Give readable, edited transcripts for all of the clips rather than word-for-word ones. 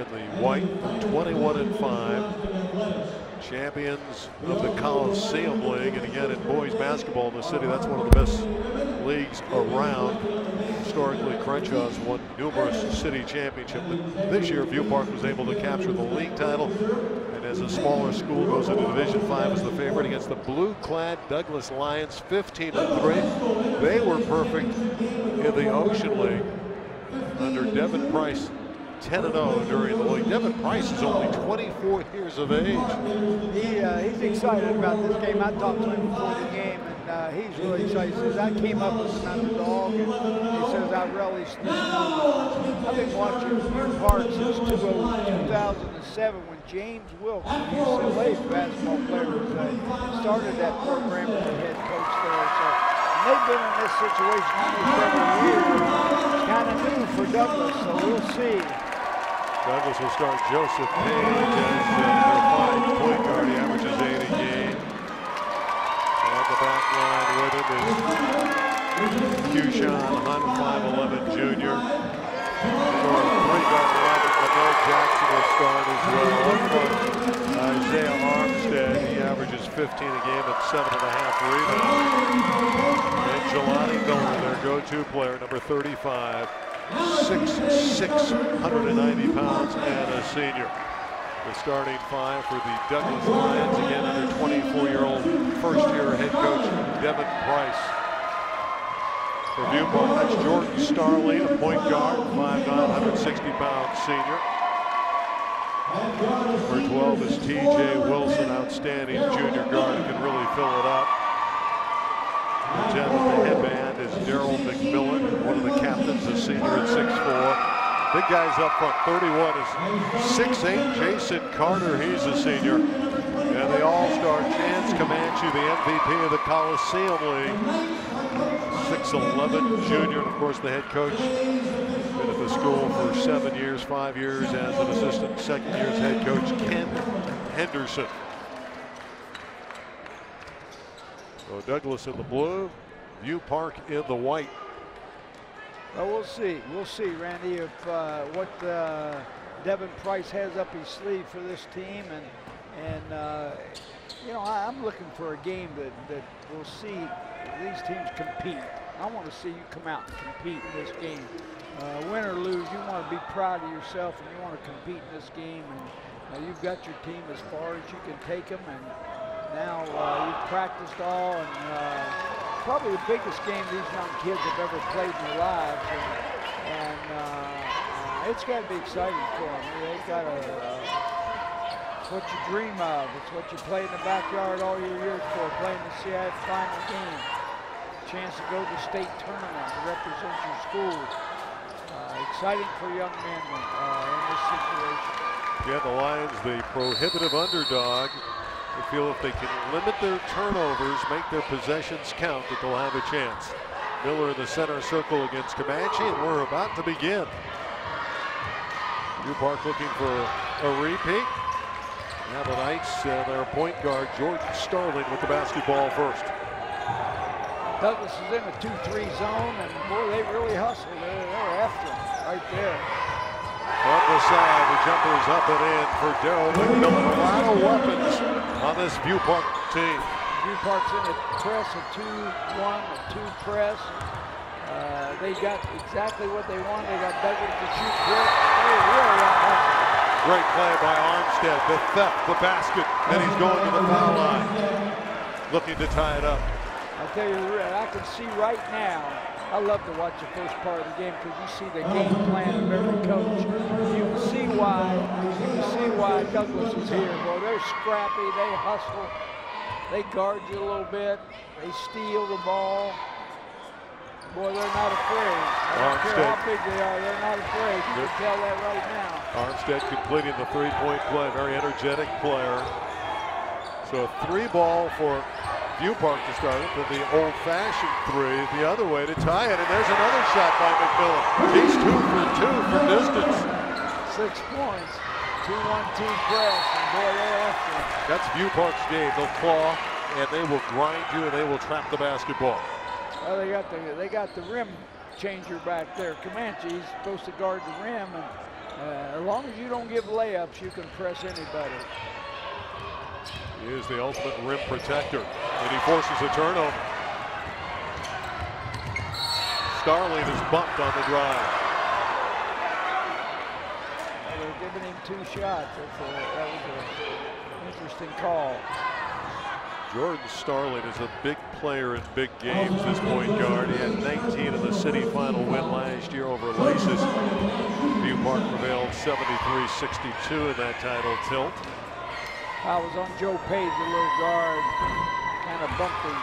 in the white, 21-5. Champions of the Coliseum League, and again in boys basketball in the city, that's one of the best leagues around. Historically, Crenshaw's won numerous city championships, but this year View Park was able to capture the league title, and as a smaller school goes into Div.5 as the favorite against the blue-clad Douglas Lions, 15-3. They were perfect in the Ocean League under Devin Price, 10-0 during the league. Devin Price is only 24 years of age. He's excited about this game. I talked to him before the game, and he's really excited. He says, I came up as an underdog, and he says, I relished this moment. I've been watching View Park since 2007 when James Wilkes, UCLA basketball player, started that program as the head coach there. So they've been in this situation almost every year. It's kind of new for Douglas, so we'll see. Douglas will start Joseph Page as their fine point guard. He averages 8 a game. On the back line with him is Keyshawn Hunt, 5'11" junior. For point guard 11, Lamar Jackson will start as well. Isaiah Armstead, he averages 15 a game and 7.5 rebounds. And Jelani Miller, their go-to player, number 35. 6'6", 190 pounds, and a senior. The starting five for the Douglas Lions, again under 24-year-old first-year head coach Devin Price. For View Park, that's Jordan Starling, a point guard, 5'9", 160-pound senior. Number 12 is T.J. Wilson, outstanding junior guard who can really fill it up. The 10 with the headband is Daryl McMillan, one of the captains, a senior at 6'4". Big guys up front. 31 is 6'8", Jason Carter, he's a senior. And the all-star Chance Comanche, the MVP of the Coliseum League. 6'11", junior, and of course the head coach. Been at the school for 7 years, 5 years as an assistant. Second year's head coach, Ken Henderson. So Douglas in the blue, View Park in the white. Well, we'll see. We'll see, Randy, if what Devin Price has up his sleeve for this team, and you know, I'm looking for a game that we'll see these teams compete. I want to see you come out and compete in this game. Win or lose, you want to be proud of yourself, and you want to compete in this game. And you've got your team as far as you can take them, and now you've practiced all, and probably the biggest game these young kids have ever played in their lives, and it's got to be exciting for them. They've got it's what you dream of. It's what you play in the backyard all your years for, playing the CIF final game. Chance to go to state tournament to represent your school. Exciting for young men in this situation. Yeah, the Lions, the prohibitive underdog. They feel if they can limit their turnovers, make their possessions count, that they'll have a chance. Miller in the center circle against Comanche, and we're about to begin. View Park looking for a repeat. Now the Knights and their point guard, Jordan Starling, with the basketball first. Douglas is in a 2-3 zone, and boy, they really hustled. They're after him right there. On the side, the jumper's up and in for Daryl McMillan. A lot of weapons on this View Park team. View Park's in a press, a 2-1, a 2 press. They got exactly what they want. They got Douglas to shoot quick. They really out. Great play by Armstead. The theft, the basket, and he's going to the foul line. Looking to tie it up. I'll tell you, I can see right now, I love to watch the first part of the game because you see the game plan of every coach. You can see why Douglas is here. Boy, they're scrappy, they hustle, they guard you a little bit, they steal the ball. Boy, they're not afraid. I don't care how big they are, they're not afraid. You can tell that right now. Armstead completing the three-point play, very energetic player. So a 3-ball for View Park to start it, then the old-fashioned 3 the other way to tie it, and there's another shot by McMillan. He's 2 for 2 from distance. 6 points, 2-1-2 press, and boy, they're after him. That's View Park's game. They'll claw, and they will grind you, and they will trap the basketball. Well, they got the rim changer back there. Comanche, he's supposed to guard the rim, and As long as you don't give layups, you can press anybody. He is the ultimate rim protector, and he forces a turnover. Starling is bumped on the drive. Well, they're giving him 2 shots. That was an interesting call. Jordan Starling is a big player in big games, this point guard. He had 19 in the city final win last year over Laces. View Park prevailed 73-62 in that title tilt. I was on Joe Page, the little guard, kind of bumped him.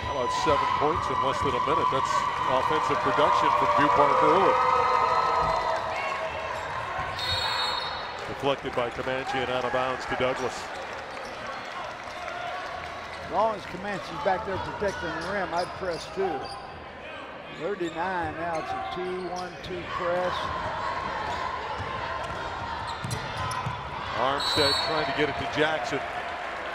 How about 7 points in less than a minute? That's offensive production from View Park early. Deflected by Comanche and out of bounds to Douglas. As long as Comanche's back there protecting the rim, I'd press too. 39 now, it's a 2-1-2 press. Armstead trying to get it to Jackson.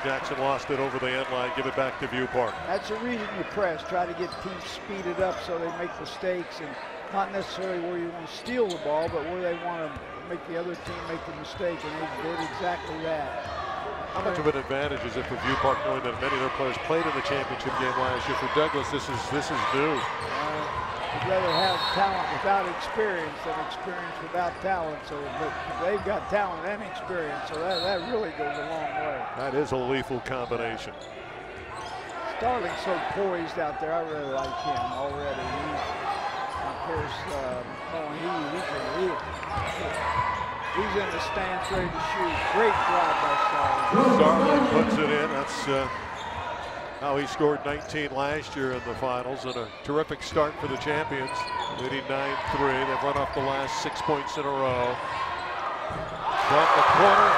Jackson lost it over the end line, give it back to View Park. That's the reason you press, try to get teams speeded up so they make mistakes, and not necessarily where you want to steal the ball, but where they want to make the other team make the mistake, and they did exactly that. How much of an advantage is it for View Park knowing that many of their players played in the championship game last year? For Douglas, this is new. I'd rather have talent without experience than experience without talent. So, but they've got talent and experience, so that really goes a long way. That is a lethal combination. Starling's so poised out there. I really like him already. He's in the stands ready to shoot. Great drive by Starling. Starling puts it in. That's how he scored 19 last year in the finals, and a terrific start for the champions. Leading 9-3. They've run off the last 6 points in a row. From the corner,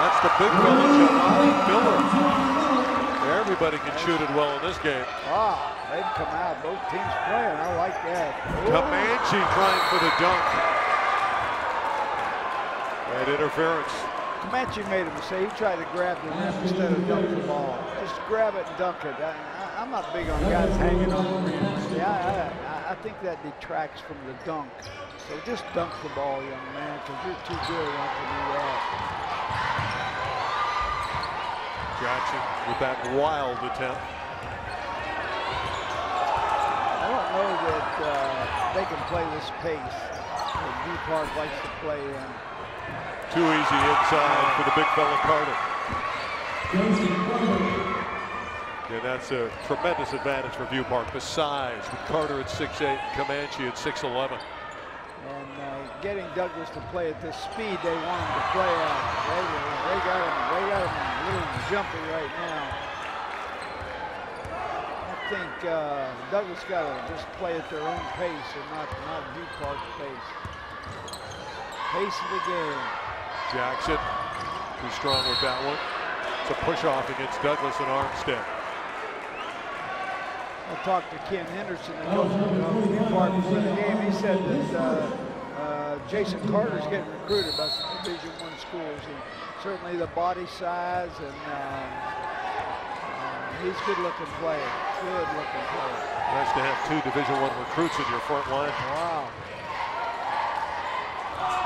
that's the big fella, Jamali Miller. Everybody can shoot it well in this game. Ah, they've come out. Both teams playing. I like that. Comanche trying for the dunk. That interference. Comanche made a mistake. He tried to grab the rim instead of dunk the ball. Just grab it and dunk it. I'm not big on guys hanging on the rim. I think that detracts from the dunk. So just dunk the ball, young man, because you're too good not to do that. Jackson with that wild attempt. I don't know that they can play this pace that View Park likes to play in. Too easy inside for the big fella Carter. And that's a tremendous advantage for View Park. The size with Carter at 6'8" and Comanche at 6'11". And getting Douglas to play at this speed they want him to play at. They got him a little jumpy right now. I think Douglas got to just play at their own pace and not View Park's pace. Pace of the game. Jackson, too strong with that one. It's a push-off against Douglas and Armstead. I talked to Ken Henderson, the coach of View Park before the game. He said that Jason Carter's getting recruited by some Division I schools. And certainly the body size, and he's a good-looking player. Good-looking player. Nice to have 2 Division I recruits in your front line. Wow.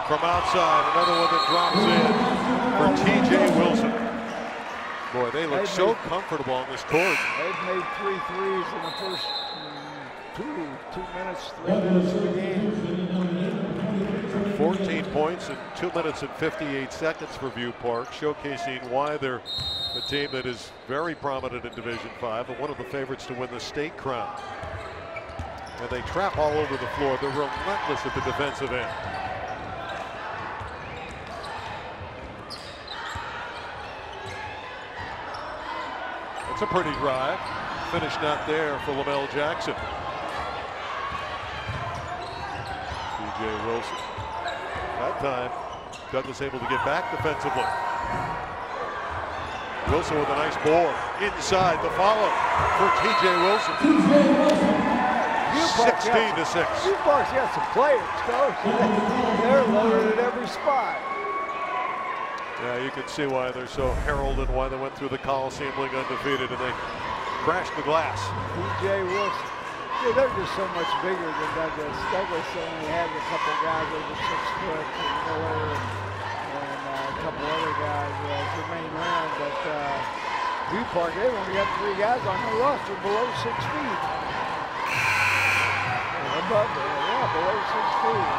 From outside, another one that drops in for T.J. Wilson. Boy, they look so comfortable on this court. They've made 3 threes in the first 3 minutes of the game. 14 points in 2 minutes and 58 seconds for View Park, showcasing why they're a team that is very prominent in Division 5 and one of the favorites to win the state crown. And they trap all over the floor. They're relentless at the defensive end. It's a pretty drive. Finish not there for Lamell Jackson. T.J. Wilson. That time, Douglas able to get back defensively. Wilson with a nice board. Inside the follow for T.J. Wilson. 16-6. View Park's got some players, Coach. They're loaded at every spot. Yeah, you can see why they're so heralded, why they went through the Coliseum league undefeated, and they crashed the glass. T.J. Wilson. They're just so much bigger than Douglas. Douglas only has a couple guys over 6 foot, and Miller and a couple other guys, Jermaine Rand, but View Park, they've only got 3 guys on their roster below 6 feet. Above, below 6 feet.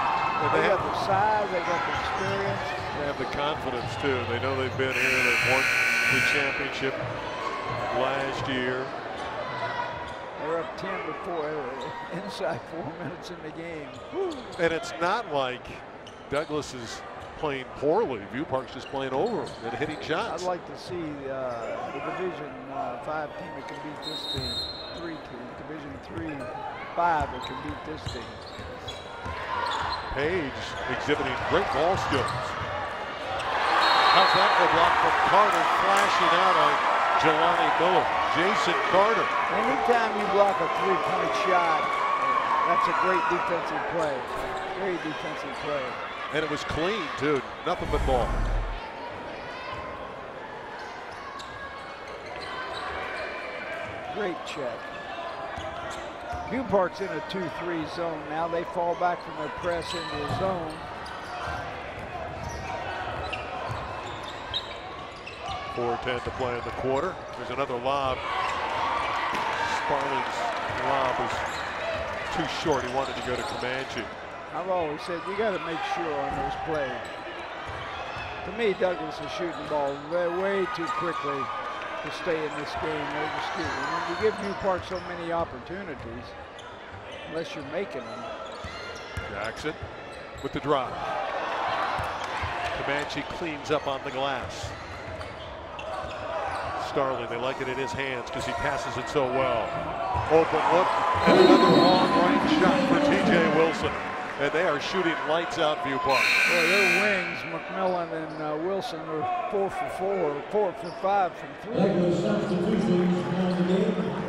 They got the size, they got the experience. They have the confidence too. They know they've been here, they've won the championship last year. They're up 10 before, inside 4 minutes in the game. Woo. And it's not like Douglas is playing poorly. View Park's just playing over them and hitting shots. I'd like to see the Division 5 team that can beat this team. 3 team, Division 3, 5 that can beat this team. Page exhibiting great ball skills. How's that for a block from Carter, flashing out on Jelani Miller. Jason Carter. Anytime you block a 3-point shot, that's a great defensive play. Great defensive play. And it was clean too, nothing but ball. Great check. View Park's in a 2-3 zone now. They fall back from their press into the zone. 4:10 to play in the quarter. There's another lob. Sparling's lob was too short. He wanted to go to Comanche. I've always said you got to make sure on those plays. To me, Douglas is shooting the ball way too quickly to stay in this game. They're just shooting. When you give View Park so many opportunities, unless you're making them. Jackson with the drive. Comanche cleans up on the glass. Starling, they like it in his hands because he passes it so well. Open look and another long-range shot for T.J. Wilson. And they are shooting lights out View Park. Well, their wings, McMillan and Wilson, are 4 for 4, 4 for 5 from 3.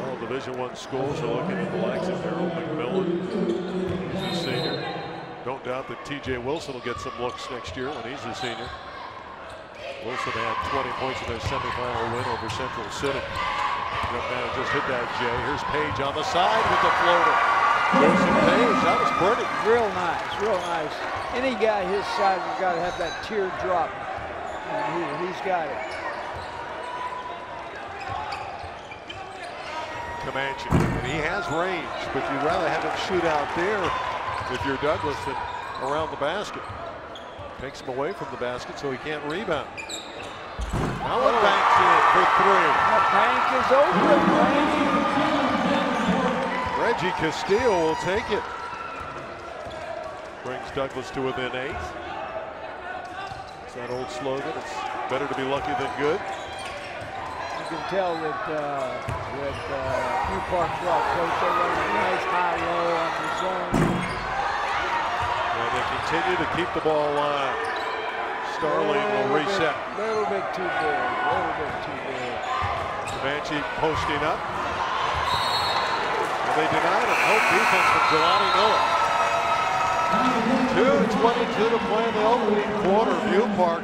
All Division I schools are looking at the likes of Harold McMillan. He's a senior. Don't doubt that T.J. Wilson will get some looks next year when he's a senior. Wilson had 20 points in their semifinal win over Central City. Young man just hit that, Jay. Here's Page on the side with the floater. Wilson Page, that was pretty. Real nice, real nice. Any guy his size has got to have that teardrop, and he's got it. Comanche, and he has range, but you'd rather have him shoot out there if you're Douglas than around the basket. Takes him away from the basket so he can't rebound. Now it banks in for 3. The bank is open. Reggie Castillo will take it. Brings Douglas to within 8. It's that old slogan, it's better to be lucky than good. You can tell that View Park's rock coach, they run a nice high-low on the zone. They continue to keep the ball alive. Starling will reset. A little bit too big. A little bit too big. Comanche posting up. And they denied him. Hope defense from Jelani Miller. 2:22 to play in the opening quarter. View Park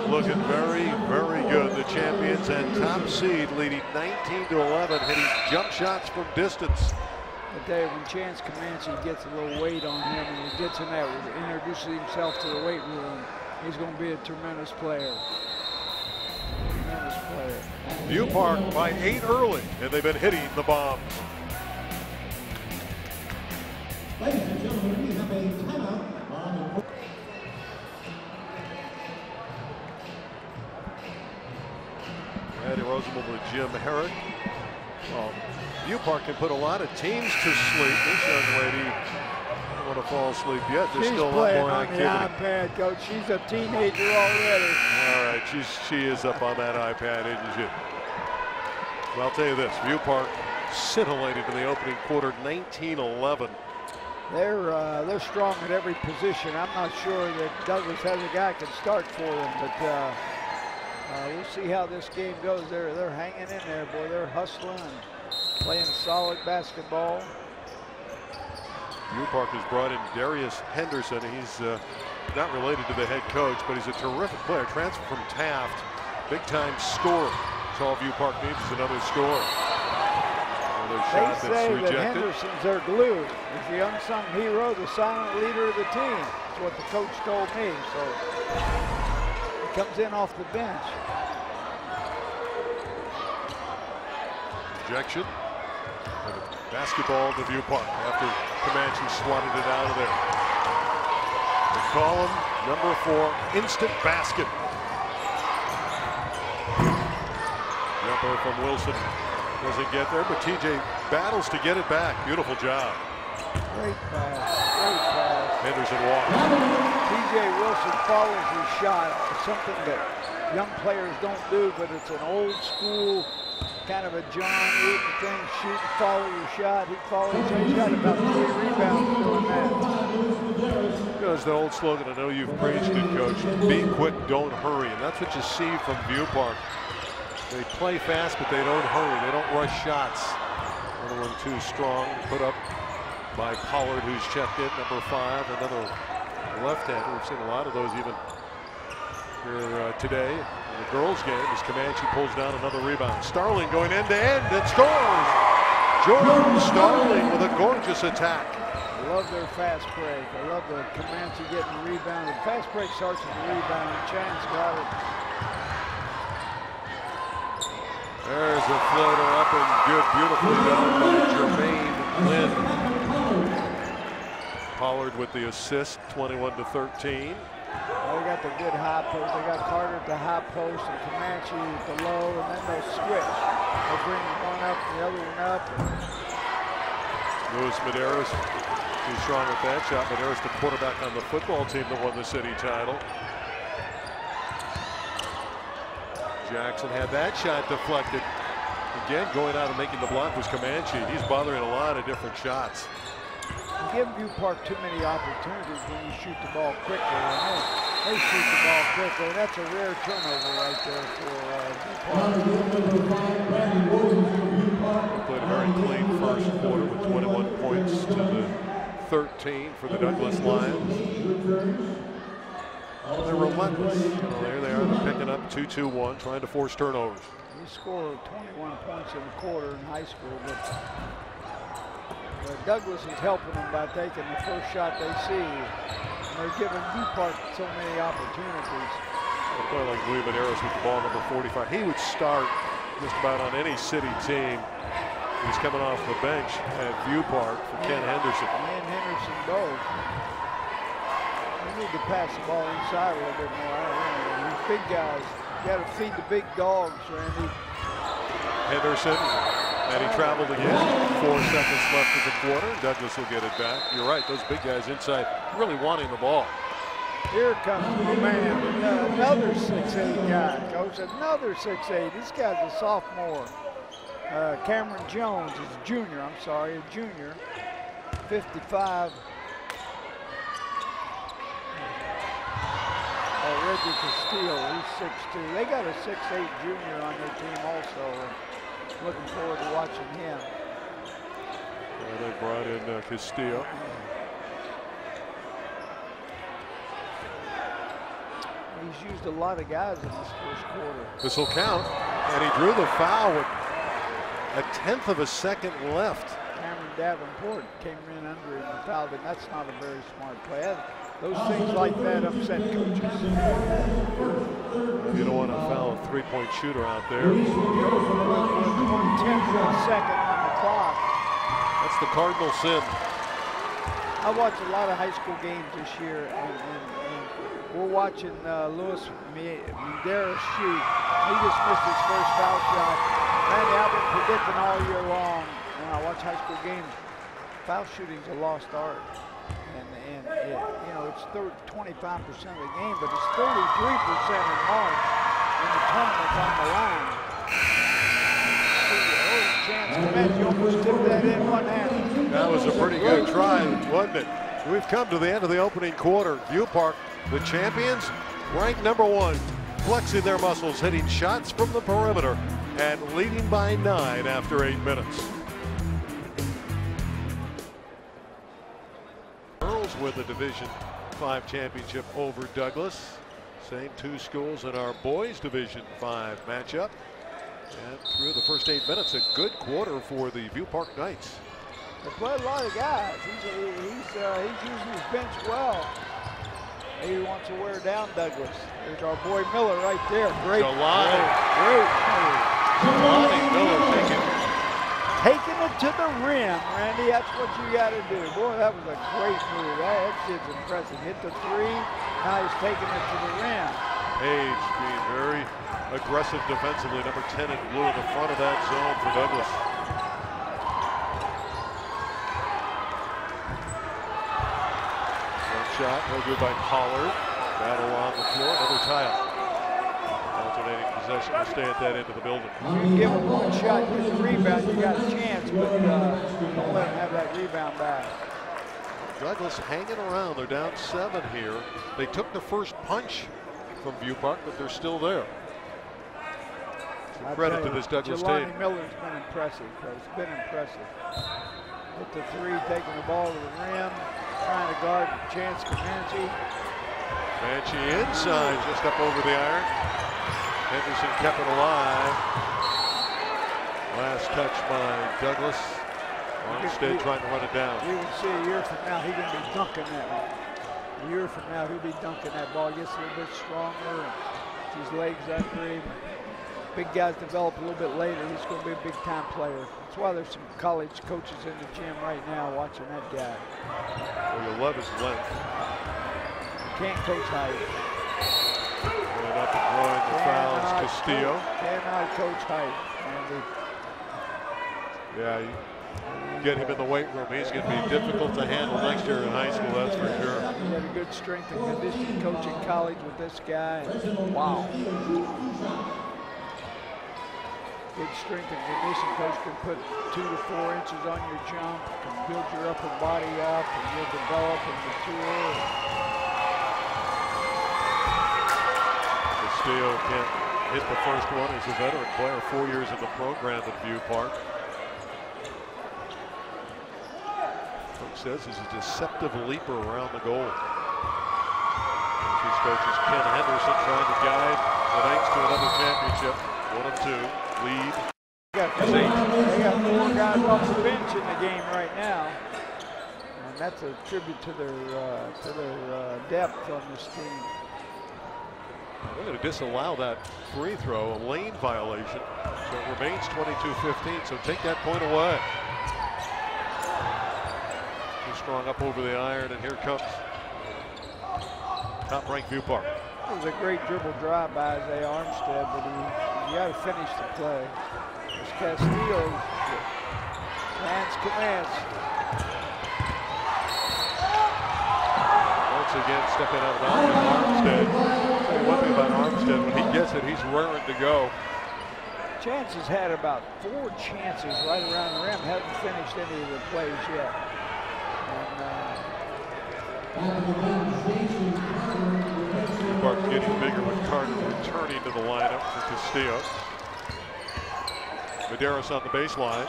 looking very good. The champions and top seed leading 19-11, hitting jump shots from distance. But there, when Chance Comanche gets a little weight on him and he gets in that, introduces himself to the weight room, he's going to be a tremendous player. Tremendous player. View Park by 8 early, and they've been hitting the bombs. Ladies and gentlemen, we have a timeout on. Eddie Rosenberg with Jim Herrick. Well, View Park can put a lot of teams to sleep. This young lady don't want to fall asleep yet. There's still a lot more activity. She's playing on the iPad, Coach. She's a teenager already. All right, she is up on that iPad, isn't she? Well, I'll tell you this, View Park scintillated in the opening quarter, 19-11. They're strong at every position. I'm not sure that Douglas has a guy can start for them, but we'll see how this game goes. They're hanging in there, boy. They're hustling and playing solid basketball. View Park has brought in Darius Henderson. He's not related to the head coach, but he's a terrific player. Transfer from Taft, big-time scorer. That's all View Park needs is another scorer. Another They shot say that's that rejected. Henderson's their glue. He's the unsung hero, the silent leader of the team. That's what the coach told me. So he comes in off the bench. Rejection. And a basketball to View Park after Comanche swatted it out of there. They call him number 4, instant basket. Jumper from Wilson doesn't get there, but TJ battles to get it back. Beautiful job. Great pass. Great pass. Henderson walks. TJ Wilson follows his shot. It's something that young players don't do, but it's an old school kind of a John Wooden thing. Shoot and follow your shot. He follows. He's got about 3 rebounds doing that. Goes the old slogan. I know you've preached it, Coach. Be quick, don't hurry, and that's what you see from View Park. They play fast, but they don't hurry. They don't rush shots. Another one too strong, put up by Pollard, who's checked in, number 5. Another left-hander. We've seen a lot of those even here today in the girls' game as Comanche pulls down another rebound. Starling going end-to-end and scores! Jordan Starling with a gorgeous attack. I love their fast break. I love the Comanche getting the rebound. The fast break starts with the rebound. Chan's got it. There's a floater up and good, beautifully done by Jermaine Lynn. Pollard with the assist, 21-13. Well, they got the good high post. They got Carter at the high post and Comanche at the low, and then they'll switch. They'll bring one up, the other one up. Luis Medeiros too strong with that shot. Medeiros, the quarterback on the football team that won the city title. Jackson had that shot deflected. Again, going out and making the block was Comanche. He's bothering a lot of different shots. You give View Park too many opportunities when you shoot the ball quickly. And they shoot the ball quickly. That's a rare turnover right there for View Park. They played a very clean first quarter with 21 points to the 13 for the Douglas Lions. Oh, they're relentless. There they are. They're picking up 2-2-1, trying to force turnovers. He scored 21 points in a quarter in high school, but Douglas is helping them by taking the first shot they see. And they're giving View Park so many opportunities. A player like Luis Medeiros with the ball, number 45. He would start just about on any city team. He's coming off the bench at View Park for Ken Henderson. And Henderson both. You need to pass the ball inside a little bit more. These big guys, you got to feed the big dogs, Randy. Henderson, and he traveled again. 4 seconds left in the quarter. Douglas will get it back. You're right, those big guys inside really wanting the ball. Here comes the man, another 6'8" guy, Coach, another 6'8". This guy's a sophomore. Cameron Jones is a junior, I'm sorry, a junior, 55. Reggie Castillo, he's 6'2". They got a 6'8" junior on their team also. And looking forward to watching him. They brought in Castillo. He's used a lot of guys in this first quarter. This will count, and he drew the foul with a 1/10 of a second left. Cameron Davenport came in under him and fouled him. That's not a very smart play. Those things like that upset coaches. You don't want to foul a 3-point shooter out there. 10th of a second on the clock. That's the cardinal sin. I watched a lot of high school games this year, and we're watching Luis Medeiros shoot. He just missed his first foul shot. Randy, I've been predicting all year long when I watch high school games, foul shooting's a lost art. And it, you know, it's 25% of the game, but it's 33% in March when the tournament's on the line. Oh, chance, Comanche almost tipped that in one-handed. That was a pretty good try, wasn't it? We've come to the end of the opening quarter. View Park, the champions, ranked number 1, flexing their muscles, hitting shots from the perimeter, and leading by 9 after 8 minutes. Girls win the Div.5 Championship over Douglas. Same 2 schools in our boys Div.5 matchup. And through the first 8 minutes, a good quarter for the View Park Knights. They play a lot of guys. He's using his bench well. Maybe he wants to wear down Douglas. There's our boy Miller right there. Great. Great. Jelani Miller taking it to the rim, Randy. That's what you got to do. Boy, that was a great move. That kid's impressive. Hit the three. Now he's taking it to the rim. Page being very aggressive defensively. Number 10 in blue in the front of that zone for Douglas. One shot, no good by Pollard. Battle on the floor, another tie-up. Alternating possession to stay at that end of the building. You give him one shot, get the rebound, you got a chance, but don't let him have that rebound back. Douglas hanging around. They're down 7 here. They took the first punch from View Park, but they're still there. Credit to this Douglas team. Jelani Miller's been impressive. It's been impressive. Hit the three, taking the ball to the rim, trying to guard Chance Comanche. Comanche inside, just up over the iron. Henderson kept it alive. Last touch by Douglas. Armstead trying to run it down. You can see a year from now, he's going to be dunking that one. A year from now, he'll be dunking that ball. Gets a little bit stronger. His legs under him. Big guys develop a little bit later. He's going to be a big-time player. That's why there's some college coaches in the gym right now watching that guy. Well, you love his length. You can't coach height. Going up and drawing the fouls. Castillo. Cannot coach height. Yeah, you get him in the weight room. He's going to be difficult to handle next year in high school, that's for sure. He had a good strength and conditioning coach in college with this guy. Wow. Good strength and conditioning coach can put 2 to 4 inches on your jump, can build your upper body up, and you'll develop and mature. Castillo can't hit the first one. He's a veteran player, 4 years in the program at View Park. Coach says he's a deceptive leaper around the goal. His coach is Ken Henderson trying to guide the Knights to another championship. 1 of 2. Lead. They got 4 guys off the bench in the game right now, and that's a tribute to their depth on this team. They're going to disallow that free throw, a lane violation. So it remains 22-15. So take that point away. Too strong up over the iron, and here comes top-ranked View Park. It was a great dribble drive by Isaiah Armstead, but you got to finish the play. It's Castillo. Lance Comanche. Once again, stepping out of bounds, Armstead. I'll tell you one thing about Armstead, when he gets it, he's raring to go. Chance has had about 4 chances right around the rim. Hasn't finished any of the plays yet. Park's getting bigger with Carter returning to the lineup for Castillo. Medeiros on the baseline.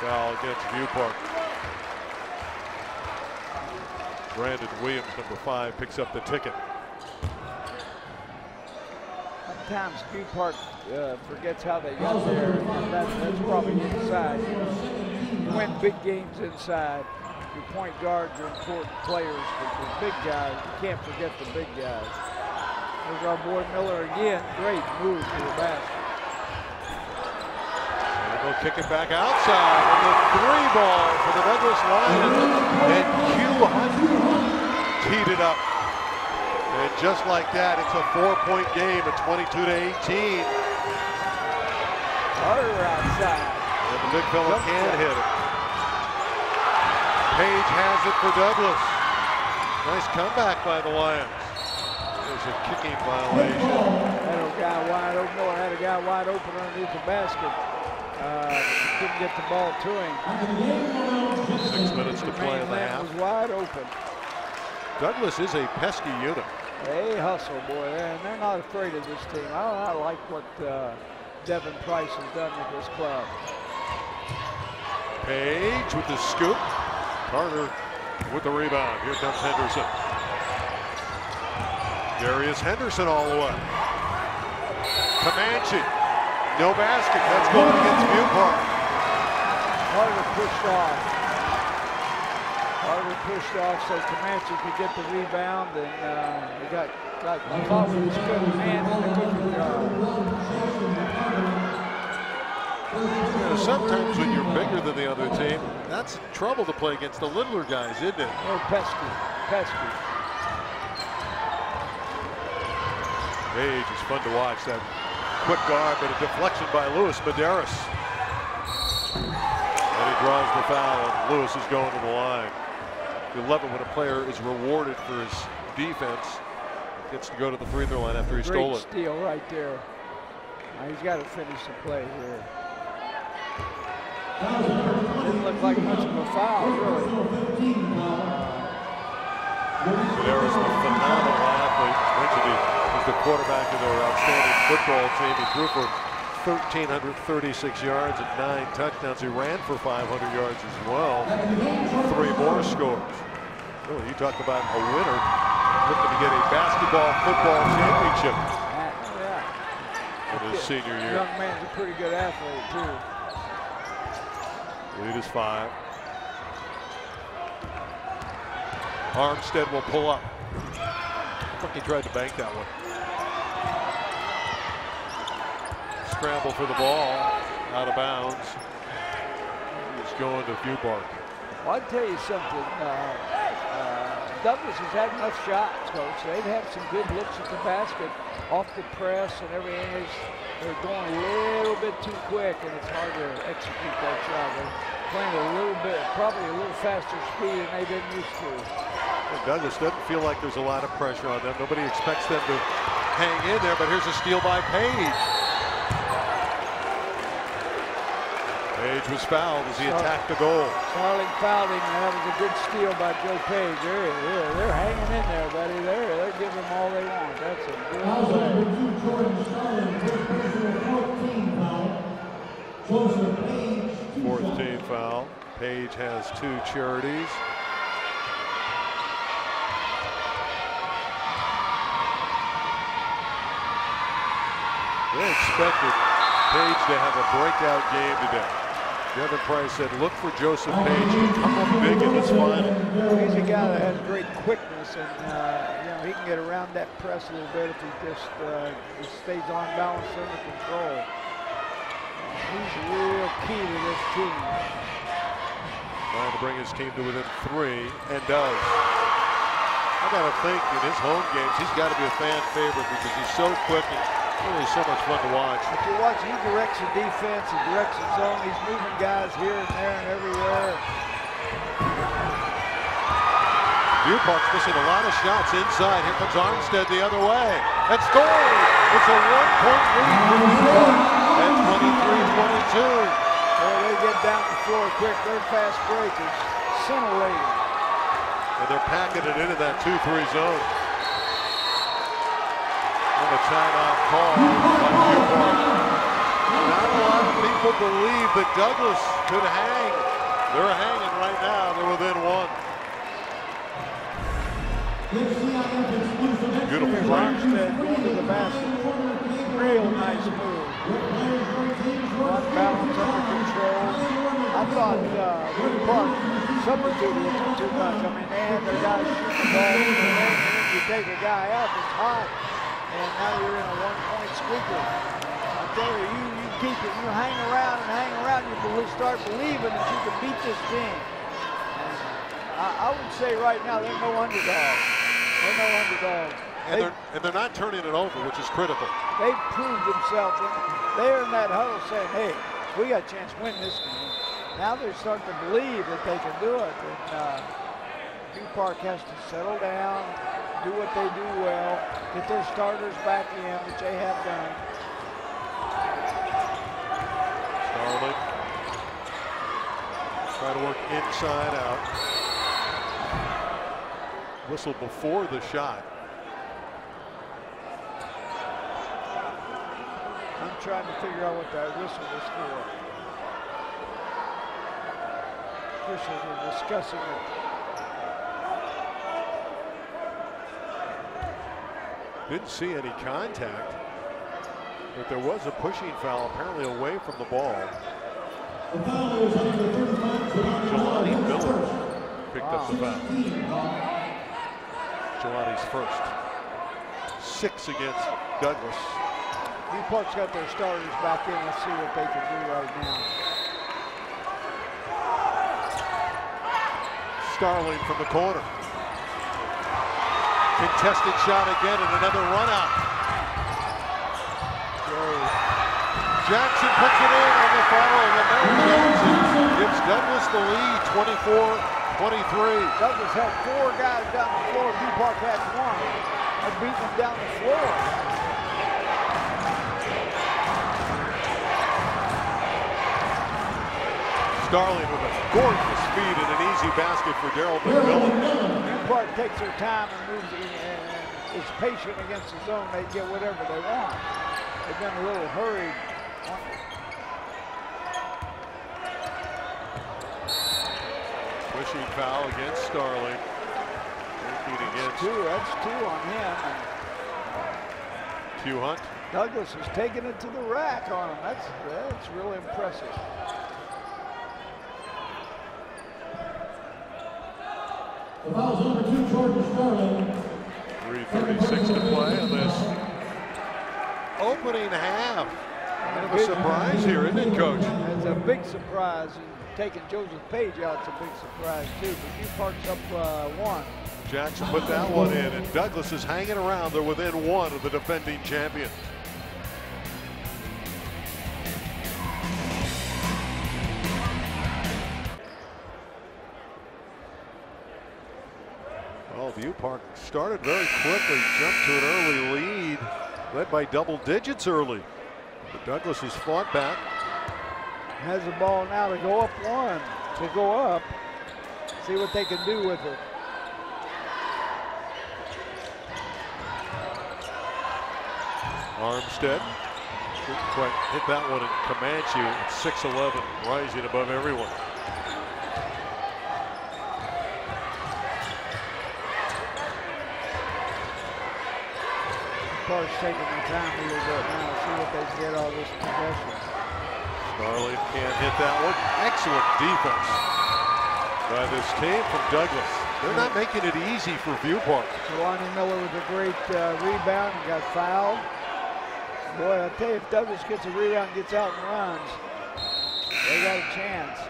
Foul against View Park. Brandon Williams, number 5, picks up the ticket. Sometimes View Park forgets how they got there. That's probably inside. You win big games inside. Your point guards are important players, but the big guys, you can't forget the big guys. There's our boy Miller again. Great move to the basket. And they'll kick it back outside. And the 3 ball for the Douglas Lions. And Q Hunt teed it up. And just like that, it's a 4-point game at 22-18. Carter outside. And the big fella can hit it. Page has it for Douglas. Nice comeback by the Lions. There's a kicking violation. Had a guy wide open. Miller had a guy wide open underneath the basket. Couldn't get the ball to him. 6 minutes to play in the half. Was wide open. Douglas is a pesky unit. They hustle, boy, and they're not afraid of this team. I like what Devin Price has done with this club. Page with the scoop. Carter with the rebound. Here comes Henderson. Darius Henderson all the way. Comanche. No basket. That's going against Beaupark. Harder pushed off. Harder pushed off so Comanche could get the rebound, and he got caught with his good hand in the cooking jar. Sometimes when you're bigger than the other team, that's trouble to play against the littler guys, isn't it? Oh, pesky. Page is fun to watch. That quick guard, but a deflection by Lewis Medeiros. And he draws the foul, and Lewis is going to the line. You love it when a player is rewarded for his defense. Gets to go to the free throw line after he stole it. Great steal right there. Now he's got to finish the play here. Didn't look like much of a foul, really. Medeiros is a phenomenal athlete. He's the quarterback of their outstanding football team. He threw for 1,336 yards and 9 touchdowns. He ran for 500 yards as well. 3 more scores. Oh, you talk about a winner looking to get a football championship in his senior year. Young man's a pretty good athlete, too. Lead is 5. Armstead will pull up. I think he tried to bank that one. Scramble for the ball, out of bounds. He's going to Beaupark. Well, I'll tell you something. Douglas has had enough shots, Coach. They've had some good looks at the basket, off the press and everything. They're going a little bit too quick, and it's hard to execute that shot. They're playing a little bit, probably a little faster speed than they've been used to. And Douglas doesn't feel like there's a lot of pressure on them. Nobody expects them to hang in there, but here's a steal by Page. Page was fouled as he attacked the goal. Starling fouled him, and that was a good steal by Joe Page. They're hanging in there, buddy. They're giving them all they want. That's a good play. 4th team foul. Page has 2 charities. They expected Page to have a breakout game today. Devin Price said, look for Joseph Page to come up big in this final. He's a guy that has great quickness, and you know, he can get around that press a little bit if he just stays on balance under control. He's real key to this team. Trying to bring his team to within 3, and does. I gotta think in his home games, he's got to be a fan favorite because he's so quick and really so much fun to watch. If you watch, he directs the defense, he directs the zone, he's moving guys here and there and everywhere. Beaupark's missing a lot of shots inside. Here comes Armstead the other way. And scores! It's a 1-point lead for Beaupark at 23-22. Well, they get down the floor quick. Their fast break is scintillating. And they're packing it into that 2-3 zone. And a timeout call by Beaupark. Not a lot of people believe that Douglas could hang. They're hanging right now. They're within 1. Beautiful play. Armstead going to the basket. Real nice move. On balance, under control. I thought Beaupark substituted it too much. I mean, they had their guys shoot the ball in the lane, and then you take a guy out that's hot, and now you're in a 1-point squeaker. I tell you, you keep it, you hang around, you start believing that you can beat this team. I would say right now they're no underdog. They're no underdog. And they're not turning it over, which is critical. They've proved themselves. They're in that huddle saying, hey, we got a chance to win this game. Now they're starting to believe that they can do it. And Beaupark has to settle down, do what they do well, get their starters back in, which they have done. Starling try to work inside out. Whistle before the shot. I'm trying to figure out what that whistle was for. Officials are discussing it. Didn't see any contact, but there was a pushing foul apparently away from the ball. The foul is on number 35, Jelani Miller first. picked up the foul. Jelani's first. 6 against Douglas. Newport's got their starters back in. Let's see what they can do right now. Starling from the corner. Contested shot again and another run out. Jackson puts it in on the foul. Lamar Jackson gives Douglas the lead, 24-23. Douglas had 4 guys down the floor. Newport had 1. They're beating them down the floor. Starling with a gorgeous feed and an easy basket for Daryl McMillan. Newport takes their time and moves in and is patient against the zone. They get whatever they want. They've been a little hurried. Pushing foul against Starling. Against That's 2 on him. Q Hunt. Douglas is taking it to the rack on him. That's really impressive. The foul's number 2, Jordan Starling. 3:36 to play in this opening half. Kind of a surprise here, isn't it, Coach? It's a big surprise. And taking Joseph Page out, it's a big surprise too. But Newport's up 1. Jackson put that one in, and Douglas is hanging around. They're within 1 of the defending champion. Well, View Park started very quickly, jumped to an early lead, led by double digits early. But Douglas has fought back. Has the ball now to go up 1, to go up. See what they can do with it. Armstead didn't quite hit that one in Comanche at 6'11", rising above everyone. Park's taking their time a little bit now to see what they can get all this possession. Starling can't hit that one. Excellent defense by this team from Douglas. They're not making it easy for View Park. Jelani Miller with a great rebound and got fouled. Boy, I tell you, if Douglas gets a rebound and gets out and runs, they got a chance.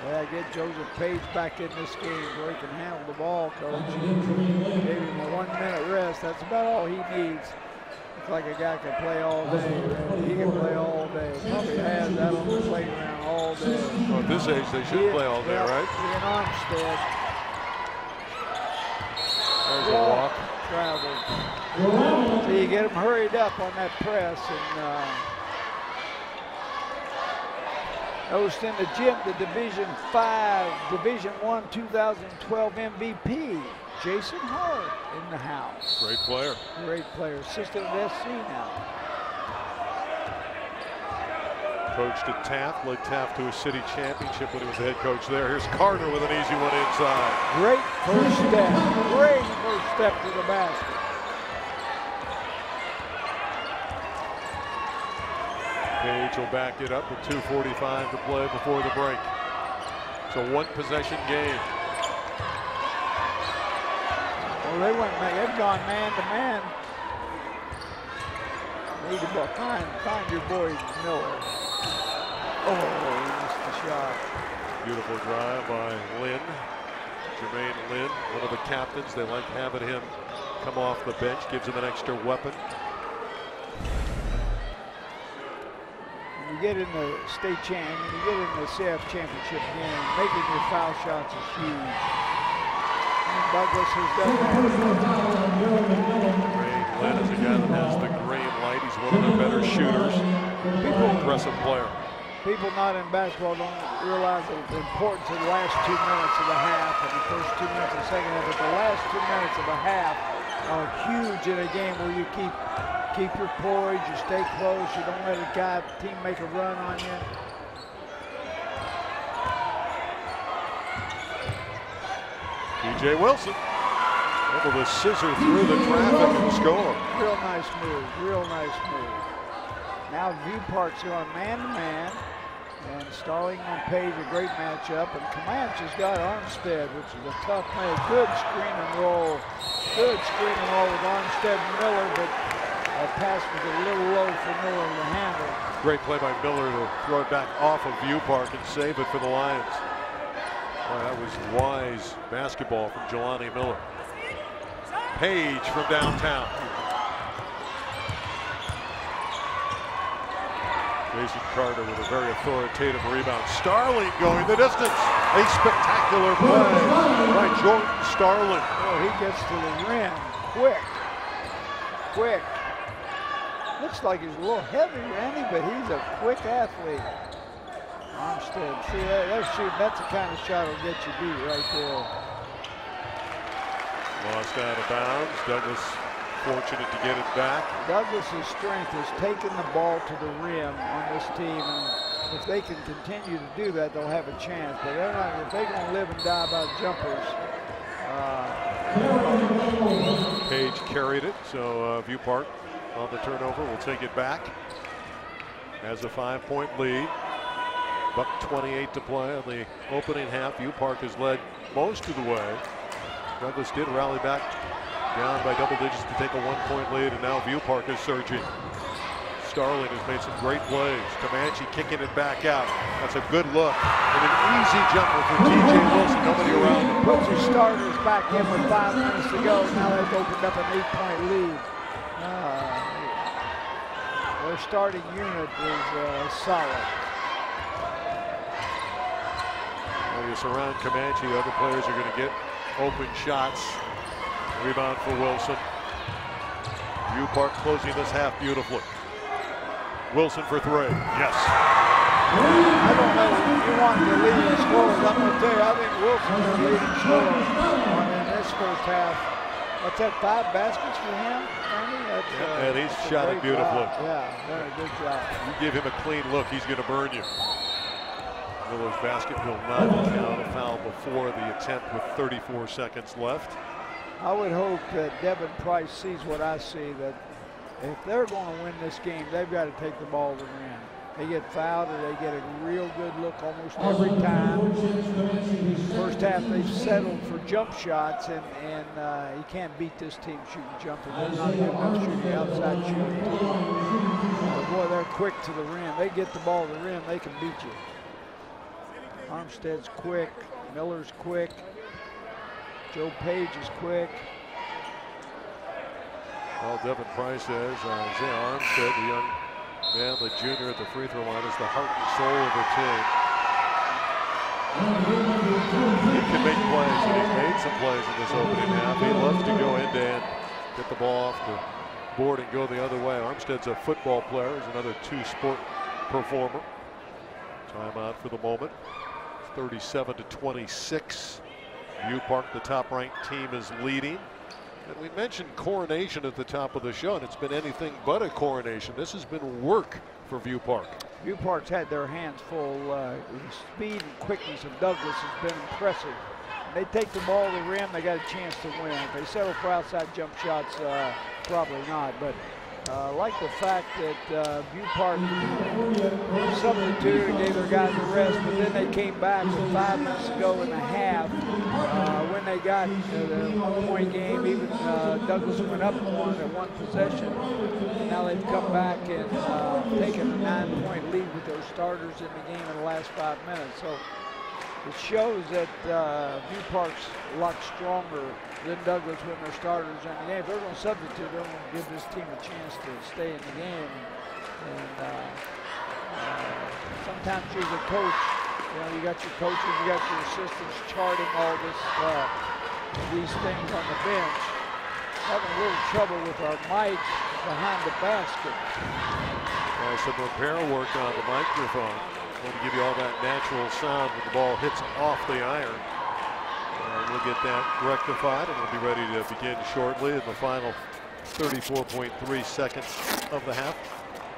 Yeah, get Joseph Page back in this game where he can handle the ball, Coach. Gave him a 1-minute rest. That's about all he needs. Looks like a guy can play all day. He can play all day. Probably has that on the playground all day. Well, at this age, they should play all day, right? Ian Armstead. There's a walk. Traveled. So you get them hurried up on that press, and host in the gym, the Div.5 Division 1 2012 MVP, Jason Hart in the house. Great player. Great player. Assistant at SC now. Coached at Taft, led Taft to a city championship when he was the head coach there. Here's Carter with an easy one inside. Great first step. Great first step to the basket. Page will back it up with 2:45 to play before the break. It's a 1-possession game. Well, they've gone man to man. Need to find your boy Miller. Oh, he missed the shot. Beautiful drive by Lynn. Jermaine Lynn, one of the captains. They like having him come off the bench, gives him an extra weapon. You get in the state champ, you get in the CF championship game, making your foul shots is huge. And Douglas has done that. Jermaine Lynn is a guy that has the green light. He's one of their better shooters. Impressive player. People not in basketball don't realize the importance of the last 2 minutes of the half and the first 2 minutes of the second half, but the last 2 minutes of a half are huge in a game where you keep your poise, you stay close, you don't let a team make a run on you. T.J. Wilson. Able to scissor through the traffic and score. Real nice move, real nice move. Now View Park's going man-to-man. And Starling and Page, a great matchup. And Comanche's got Armstead, which is a tough man. Good screen and roll. Good screen and roll with Armstead and Miller, but that pass was a little low for Miller to handle. Great play by Miller to throw it back off of View Park and save it for the Lions. Boy, that was wise basketball from Jelani Miller. Page from downtown. Jason Carter with a very authoritative rebound. Starling going the distance. A spectacular play by Jordan Starling. Oh, he gets to the rim quick. Quick. Looks like he's a little heavy, Randy, but he's a quick athlete. Armstead, see that's the kind of shot that'll get you beat right there. Lost out of bounds. Douglas fortunate to get it back. Douglas's strength is taking the ball to the rim on this team, and if they can continue to do that, they'll have a chance. But they're not. If they're going to live and die by jumpers. Page carried it, so View Park on the turnover will take it back. Has a 5-point lead. Buck 28 to play on the opening half. View Park has led most of the way. Douglas did rally back down by double digits to take a 1-point lead, and now View Park is surging. Starling has made some great plays. Comanche kicking it back out. That's a good look. And an easy jumper for T.J. Wilson. Nobody around him. Puts your starters back in with 5 minutes to go. Now they've opened up an 8-point lead. Their starting unit is solid. When you surround Comanche, other players are going to get open shots. Rebound for Wilson. View Park closing this half beautifully. Wilson for 3. Yes. I don't know if you want the leading scorers. I'm going to tell you, I think Wilson's the leading scorer in this first half. What's that, 5 baskets for him, Randy? And he's shot it beautifully. Job. Yeah, very good job. You give him a clean look, he's going to burn you. Miller's basket will not count. A foul before the attempt with 34 seconds left. I would hope that Devin Price sees what I see, that if they're going to win this game, they've got to take the ball to the rim. They get fouled or they get a real good look almost every time. First half they've settled for jump shots, and you can't beat this team shooting jumpers. They're not good enough shooting outside shooting. Boy, they're quick to the rim. They get the ball to the rim, they can beat you. Armstead's quick, Miller's quick, Joe Page is quick. Well, Devin Price says Isaiah Armstead, the young man, the junior at the free throw line, is the heart and soul of the team. He can make plays, and he's made some plays in this opening half. He loves to go end-to-end, get the ball off the board and go the other way. Armstead's a football player. He's another 2-sport performer. Timeout for the moment. 37-26. View Park, the top-ranked team, is leading. And we mentioned coronation at the top of the show, and it's been anything but a coronation. This has been work for View Park. View Park's had their hands full. The speed and quickness of Douglas has been impressive. They take the ball to the rim, they got a chance to win. If they settle for outside jump shots, probably not. But I like the fact that View Park substituted, gave their guys a rest, but then they came back with 5 minutes to go in the half. When they got the 1-point game, even Douglas went up at one possession. Now they've come back and taken a 9-point lead with their starters in the game in the last 5 minutes. So it shows that View Park's a lot stronger than Douglas when their starters are in the game. If they're going to substitute, they're going to give this team a chance to stay in the game. And sometimes you're the coach. You know, you got your coaches, you got your assistants charting all this these things on the bench. Having a little trouble with our mics behind the basket. Some repair work on the microphone. Want to give you all that natural sound when the ball hits off the iron. We'll get that rectified, and we'll be ready to begin shortly in the final 34.3 seconds of the half.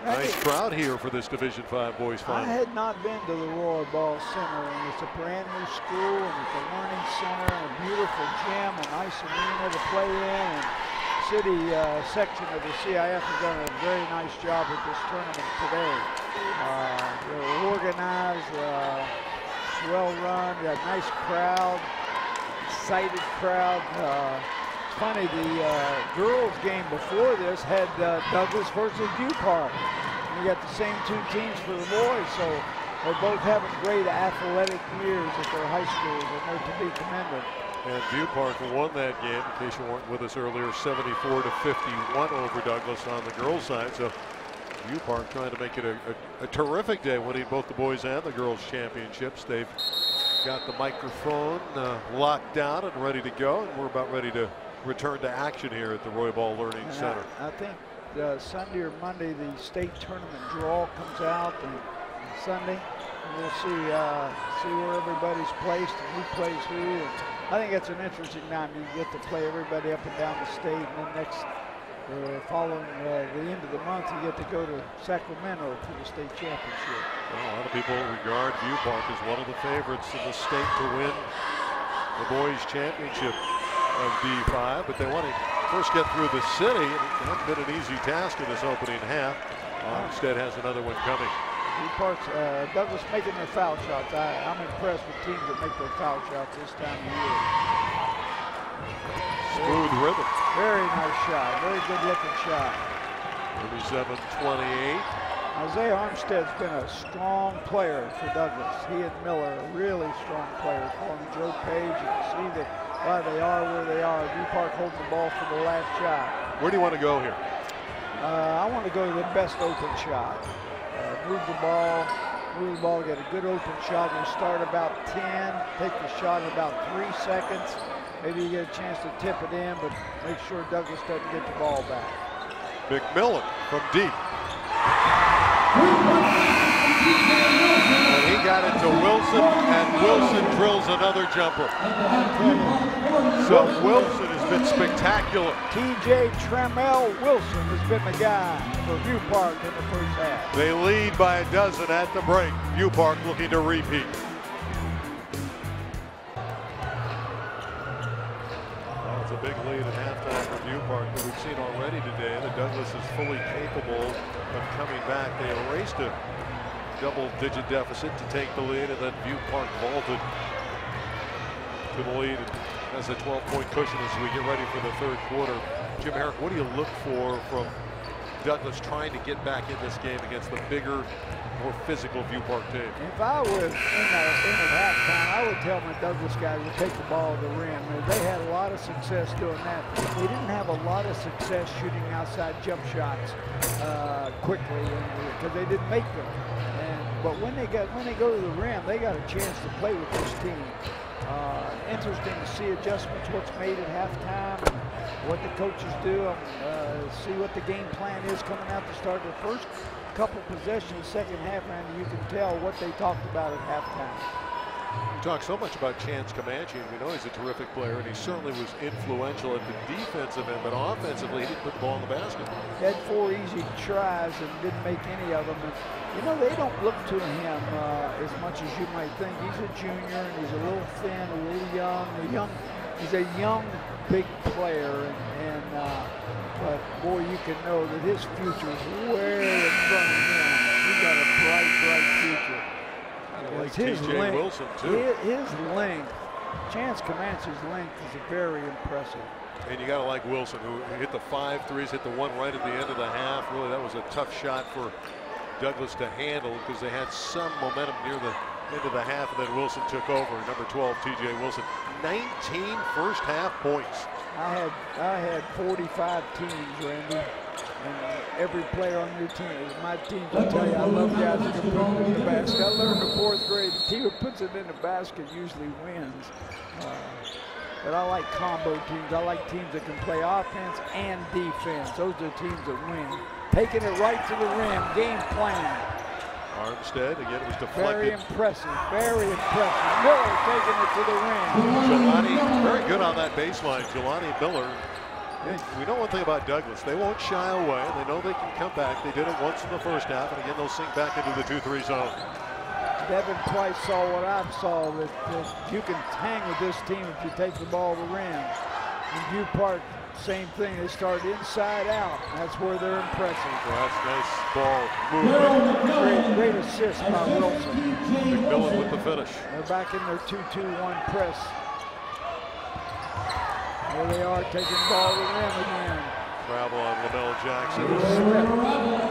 Nice crowd here for this Div.5 boys final. I had not been to the Roy Ball Center, and it's a brand new school, and it's a learning center, and a beautiful gym, a nice arena to play in, and city section of the CIF has done a very nice job with this tournament today. They're organized, well run, got a nice crowd, excited crowd. It's funny, the girls game before this had Douglas versus View Park. You got the same two teams for the boys, so they're both having great athletic years at their high schools, and they're to be commended. And View Park won that game, in case you weren't with us earlier, 74-51 over Douglas on the girls' side. So View Park trying to make it a terrific day, winning both the boys and the girls' championships. They've got the microphone locked down and ready to go, and we're about ready to return to action here at the Roy Ball Learning Center. I think Sunday or Monday the state tournament draw comes out, and Sunday we'll see where everybody's placed and who plays who. And I think it's an interesting time. You get to play everybody up and down the state, and then next following the end of the month you get to go to Sacramento for the state championship. Well, a lot of people regard View Park as one of the favorites in the state to win the boys championship of D5, but they want to first get through the city, and it hasn't been an easy task in this opening half. Armstead has another one coming. View Park's Douglas making their foul shots. I'm impressed with teams that make their foul shots this time of year. Smooth rhythm. Very nice shot. Very good looking shot. 37-28. Isaiah Armstead's been a strong player for Douglas. He and Miller are really strong players. Following Joe Page, you can see that why they are where they are. View Park holding the ball for the last shot. Where do you want to go here? I want to go to the best open shot. Move the ball, get a good open shot. You start about 10, take the shot in about 3 seconds. Maybe you get a chance to tip it in, but make sure Douglas doesn't get the ball back. McMillan from deep. And he got it to Wilson, and Wilson drills another jumper. So Wilson has been spectacular. TJ Tramel Wilson has been the guy for View Park in the first half. They lead by a dozen at the break. View Park looking to repeat. Well, it's a big lead at halftime for View Park that we've seen already today. The Douglas is fully capable of coming back. They erased a double-digit deficit to take the lead, and then View Park vaulted to the lead and has a 12-point cushion as we get ready for the third quarter. Jim Herrick, what do you look for from Douglas trying to get back in this game against the bigger, more physical View Park team? If I was in at halftime, I would tell my Douglas guys to take the ball to the rim. They had a lot of success doing that. They didn't have a lot of success shooting outside jump shots quickly because they didn't make them. But when they go to the rim, they got a chance to play with this team. Interesting to see adjustments, what's made at halftime, and what the coaches do. See what the game plan is coming out to start the first couple possessions, second half, and you can tell what they talked about at halftime. We talk so much about Chance Comanche, and we know he's a terrific player, and he certainly was influential at the defensive end, but offensively, he didn't put the ball in the basket. He had 4 easy tries and didn't make any of them. And, you know, they don't look to him as much as you might think. He's a junior, and he's a little thin, a little young. He's a young, big player, but boy, you can know that his future is way in front of him. He's got a bright future. Like TJ Wilson, too. His length, Chance Comanche's length is very impressive. And you got to like Wilson, who hit the 5 threes, hit the one right at the end of the half. Really, that was a tough shot for Douglas to handle because they had some momentum near the end of the half, and then Wilson took over. Number 12, TJ Wilson, 19 first half points. I had 45 teams, Randy. And every player on your team, my team will tell you, I love guys that can put it in the basket. I learned in the 4th grade, the team who puts it in the basket usually wins. But I like combo teams. I like teams that can play offense and defense. Those are the teams that win. Taking it right to the rim, game plan. Armstead, again, it was deflected. Very impressive, very impressive. Miller taking it to the rim. Jelani, very good on that baseline. Jelani Miller Yeah, we know one thing about Douglas. They won't shy away. They know they can come back. They did it once in the first half, and again, they'll sink back into the 2-3 zone. Devin Price saw what I saw, that you can hang with this team if you take the ball to the rim. In View Park, same thing. They start inside out. That's where they're impressive. Well, that's nice ball movement. Great assist by Wilson. McMillan with the finish. They're back in their 2-2-1 press. Here they are taking the ball to the rim again. Travel on Lamell Jackson.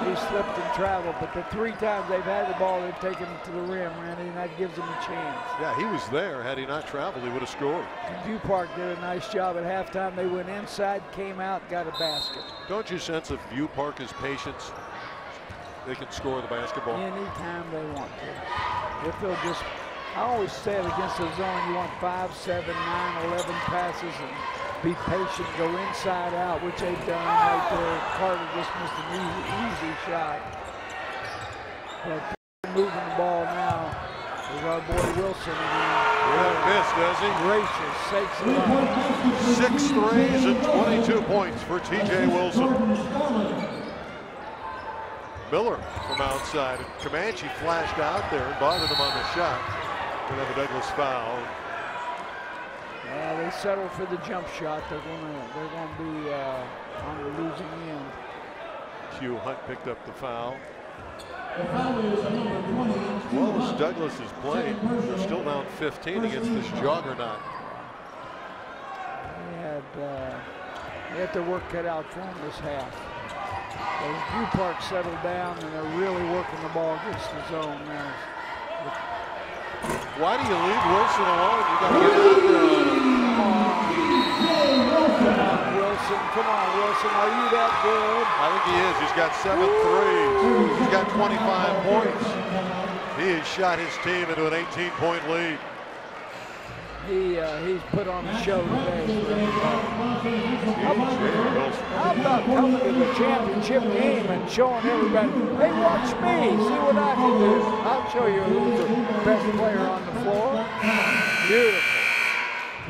He slipped and traveled, but the 3 times they've had the ball, they've taken it to the rim, Randy, and that gives them a chance. Yeah, he was there. Had he not traveled, he would have scored. And View Park did a nice job at halftime. They went inside, came out, got a basket. Don't you sense if View Park is patience, they can score the basketball? Anytime they want to. If they'll just, I always say it against the zone, you want 5, 7, 9, 11 passes and be patient, go inside out, which they've done right there. Carter just missed an easy shot. But moving the ball now is our boy Wilson again. Yeah, missed, does he? Gracious, sakes alive. 6 threes and 22 points for TJ Wilson. Miller from outside. And Comanche flashed out there and bothered him on the shot. Gonna have a Douglas foul. They settle for the jump shot. They're gonna be on the losing end. Hugh Hunt picked up the foul. The foul is number 20. As well as Douglas is playing, they're still down 15 against this juggernaut. They had their work cut out for them this half. So View Park settled down, and they're really working the ball against the zone now. Why do you leave Wilson alone? You got to get out there on him. Come on, Wilson. Are you that good? I think he is. He's got 7 threes. He's got 25 points. He has shot his team into an 18-point lead. He's put on the show today. Wilson. How about coming to the championship game and showing everybody, hey, watch me, see what I can do. I'll show you who's the best player on the floor. Beautiful.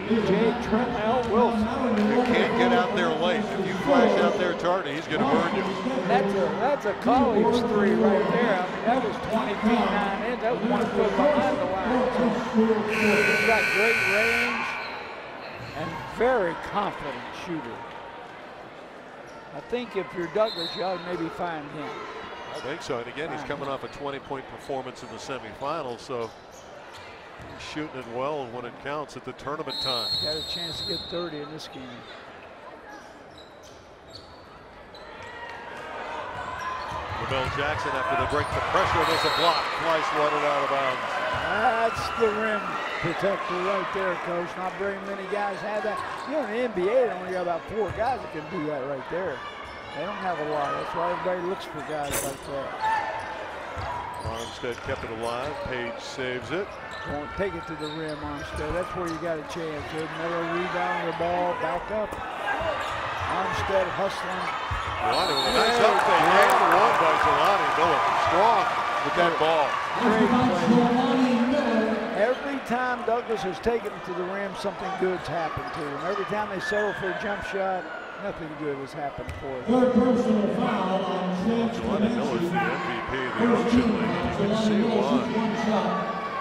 Tramel Wilson. You can't get out there late. If you flash out there tardy, he's going to burn you. That's a college 3 right there. I mean, that was 20 feet 9 inches. That was 1 foot behind the line. He's got great range and very confident shooter. I think if you're Douglas, you ought to maybe find him. I think so. And again, he's coming off a 20-point performance in the semifinals, so he's shooting it well when it counts at the tournament time. Got a chance to get 30 in this game. Lamell Jackson, after they break the pressure, there's a block. Fly swatted out of bounds. That's the rim protector right there, Coach. Not very many guys have that. You know, in the NBA, they only got about 4 guys that can do that right there. They don't have a lot. That's why everybody looks for guys like that. Armstead kept it alive. Page saves it. Won't take it to the rim, Armstead. That's where you got a chance. Miller rebound the ball, back up. Armstead hustling. Jelani with a nice up fake. And one by Jelani Miller. Strong with that ball. Every time Douglas has taken it to the rim, something good's happened to him. Every time they settle for a jump shot, nothing good has happened for them. Jelani Miller's the MVP of the Ocean League. You can see why.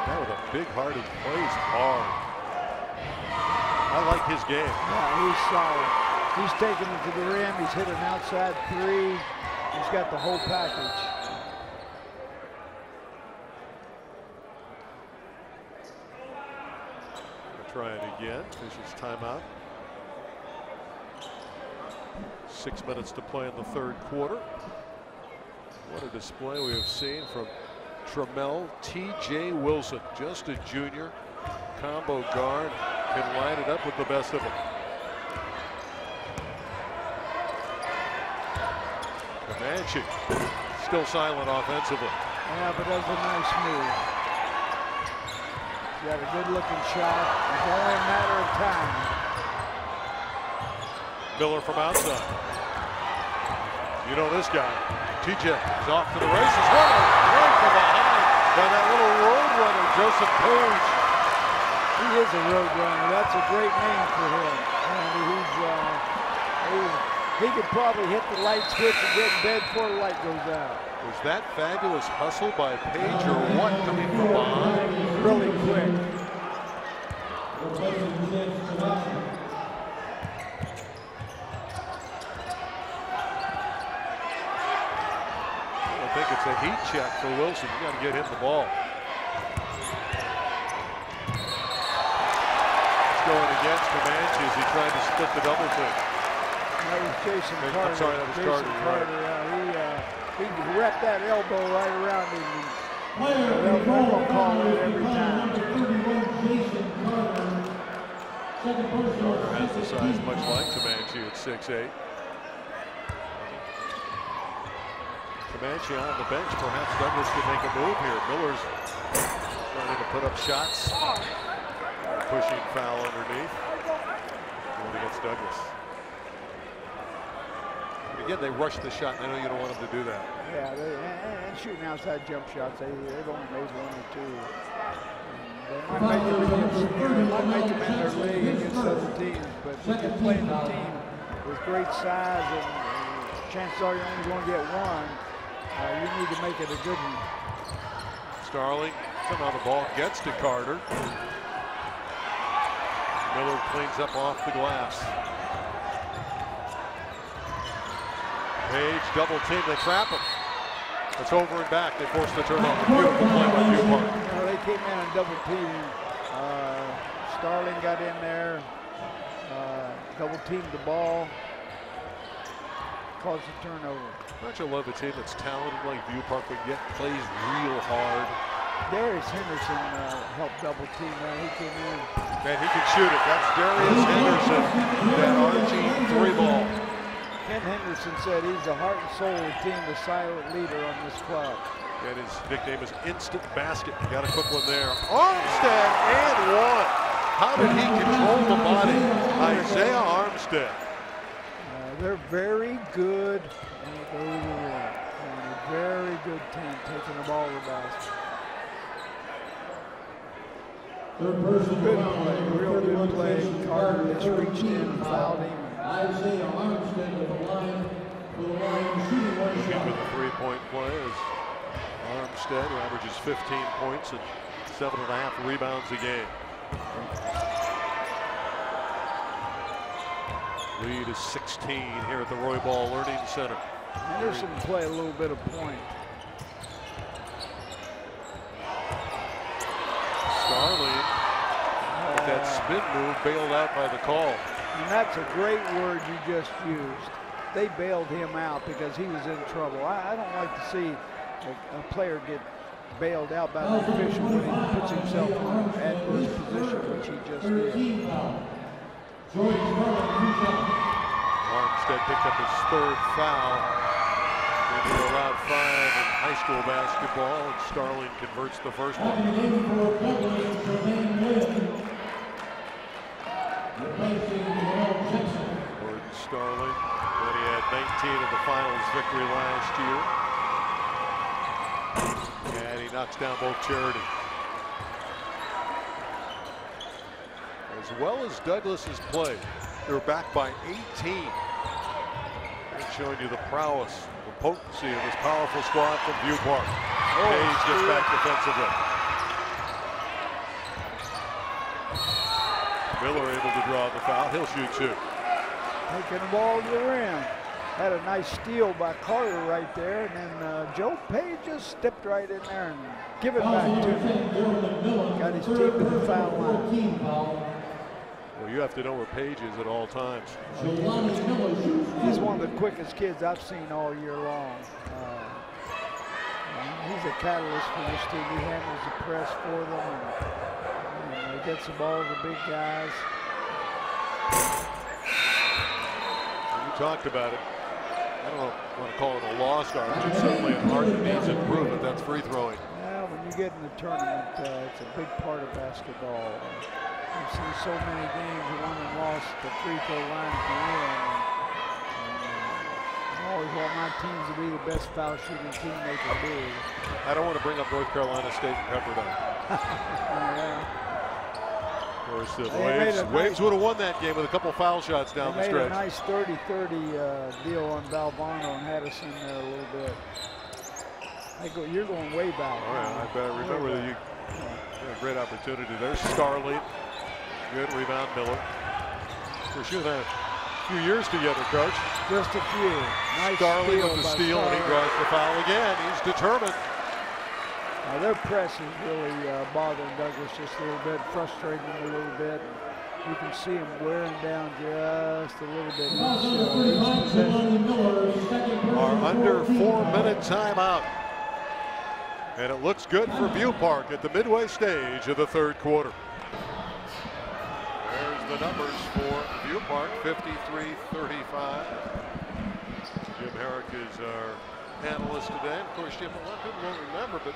Guy with a big heart, he plays hard. I like his game. Yeah, he's solid. He's taking it to the rim. He's hit an outside 3. He's got the whole package. Try it again. Fisher's timeout. 6 minutes to play in the 3rd quarter. What a display we have seen from Tramel. TJ Wilson, just a junior, combo guard, can line it up with the best of them. Comanche still silent offensively. Yeah, but that's a nice move. Got a good-looking shot. It's only a matter of time. Miller from outside. You know this guy. TJ is off to the races. What a play from behind by that little road runner, Joseph Page. He is a road runner. That's a great name for him. And He could probably hit the light switch and get in bed before the light goes out. Was that fabulous hustle by Page or what coming from behind? Really quick. I think it's a heat check for Wilson. You got to get him the ball. It's going against Comanche as he tried to split the double team. That was Jason Carter. I'm sorry, that was Jason Carter. He wrapped that elbow right around him. They're going to call it every time. Carter has the size much like Comanche at 6'8". Comanche on the bench. Perhaps Douglas could make a move here. Miller's starting to put up shots. Pushing foul underneath. Going against Douglas. Again, they rush the shot. I know you don't want them to do that. Yeah, and shooting outside jump shots, they've only made one or two. They might make them in their league against other teams, but if you're playing a team with great size and chances are you're only going to get one, you need to make it a good one. Starling, somehow the ball gets to Carter. Miller cleans up off the glass. Page double team, they trap him. It's over and back. They force the turnover. Beautiful play by Viewpark. They came in on double team. Starling got in there, double teamed the ball, caused a turnover. Don't you love a team that's talented like Viewpark, but yet plays real hard? Darius Henderson helped double team when he came in. Man, he can shoot it. That's Darius Henderson, that RG3 ball. Ken Henderson said he's the heart and soul of the team, the silent leader on this club. And his nickname is Instant Basket. You got a quick one there. Armstead and one. How did he control the body? Isaiah Armstead. They're very good when it goes to the rim. And a very good team taking the ball to the basket. Good play, real good play. Carter just reached in and fouled him. Isaiah Armstead with the line for the line shooting one Looking shot. for the three-point play is Armstead, who averages 15 points and 7.5 rebounds a game. Lead is 16 here at the Roy Ball Learning Center. Henderson play a little bit of point. Starling, with that spin move, bailed out by the call. And that's a great word you just used. They bailed him out because he was in trouble. I don't like to see a player get bailed out by the official when he puts himself in an adverse position, which he just did. Armstead picked up his third foul. They allowed 5 in high school basketball, and Starling converts the first one. Gordon Starling, when he had 19 in the finals victory last year. And he knocks down both Charity. As well as Douglas has played, they're back by 18. And showing you the prowess, the potency of this powerful squad from Viewpark. Page gets back defensively. Miller able to draw the foul. He'll shoot two. Taking the ball to the rim. Had a nice steal by Carter right there, and then Joe Page just stepped right in there and give it back to him. Got his team to the foul line. Well, you have to know where Page is at all times. He's one of the quickest kids I've seen all year long. He's a catalyst for this team. He handles the press for them, and he gets the ball to the big guys. You talked about it. I don't want to call it a lost art, but it's certainly an art that needs improvement. That's free throwing. Well, when you get in the tournament, it's a big part of basketball. I've seen so many games won and lost the free throw line at the end. I always want my teams to be the best foul shooting team they can be. I don't want to bring up North Carolina State and Pepperdine. Yeah. Of course, Waves would have won that game with a couple foul shots down the stretch. Made a nice 30-30 deal on Valvano and had us in there a little bit. You're going way back. All right, I better remember that you had a great opportunity. There's Starling. Good rebound, Miller. We're sure that a few years together, Coach. Just a few. Nice Starling with the steal, and he draws the foul again. He's determined. Their press is really bothering Douglas just a little bit, frustrating him a little bit. You can see him wearing down just a little bit. Our under 4-minute timeout. And it looks good for View Park at the midway stage of the third quarter. There's the numbers for View Park, 53-35. Jim Herrick is our analyst today. Of course, Jim, a lot of people won't remember, but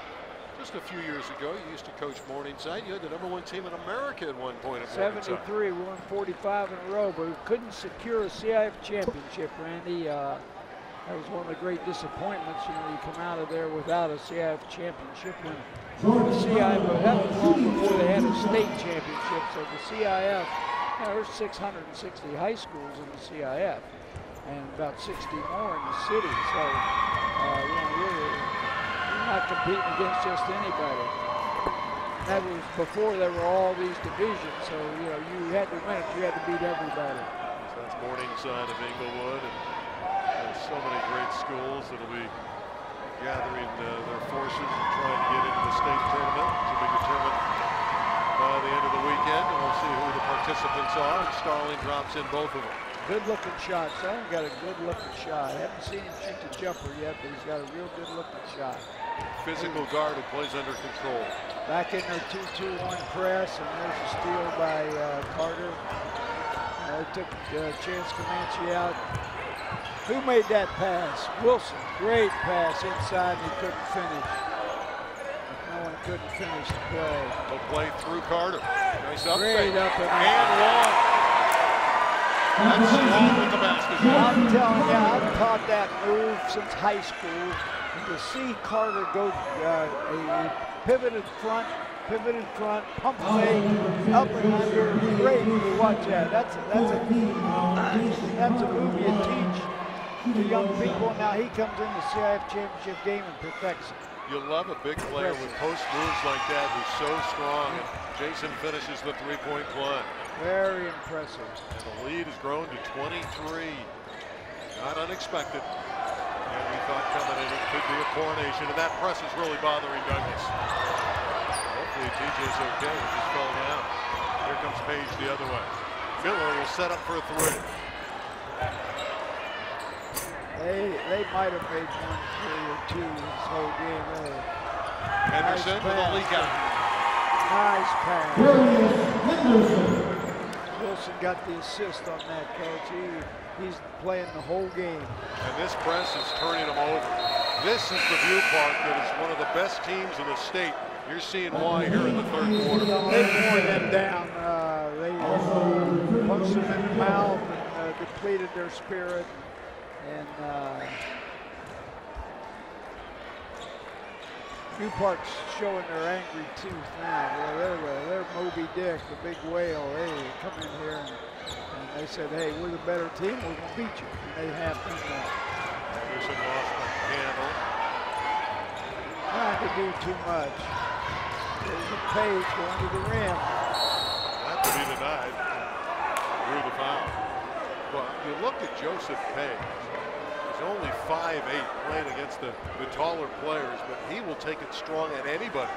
just a few years ago, you used to coach Morningside. You had the #1 team in America at one point at Morningside. 73, we won 45 in a row, but we couldn't secure a CIF championship, Randy. That was one of the great disappointments. You know, you come out of there without a CIF championship. When the CIF, but that was long before they had a state championship. So the CIF, there's 660 high schools in the CIF, and about 60 more in the city. So, you know, you're not competing against just anybody. That was before there were all these divisions. So, you know, you had to win it. You had to beat everybody. So that's Morningside of Inglewood. And so many great schools that'll be gathering their forces and trying to get into the state tournament to be determined by the end of the weekend, and we'll see who the participants are. And Starling drops in both of them. Good looking shot. Starling got a good looking shot. I haven't seen him shoot the jumper yet, but he's got a real good looking shot. Physical guard who plays under control. Back in their 2-2-1 press, and there's a steal by Carter. They took Chance Comanche out. Who made that pass? Wilson. Great pass inside, and he couldn't finish. No one couldn't finish the play. The play through Carter. Nice up Great fake. up and long. That's long with the basketball. I'm telling you, I've taught that move since high school. And to see Carter go a pivoted front, pump fake, up and under, great to watch that. That's a move you teach the young people. Now he comes in the CIF championship game and perfects it. You love a big player with post moves like that who's so strong. And Jason finishes the three-point play. Very impressive. And the lead has grown to 23. Not unexpected. And we thought coming in it could be a coronation. And that press is really bothering Douglas. Hopefully TJ's okay. He just fell down. Here comes Page the other way. Miller will set up for a three. They might have made 1 3 or 2 this whole game. Really. Henderson with a leak out. Nice pass. Wilson got the assist on that, Coach. He's playing the whole game. And this press is turning them over. This is the View Park that is one of the best teams in the state. You're seeing why here in the third quarter. They wore them down. They punched them in the mouth and depleted their spirit. And View Park's showing their angry tooth now. Well, they're Moby Dick, the big whale. They come in here and they said, hey, we're the better team, we're going to beat you. And they have been Anderson lost the handle. trying to do too much. There's a Page going to the rim. That to be denied. Drew the foul. Well, you look at Joseph Page. He's only 5'8", playing against the taller players, but he will take it strong at anybody.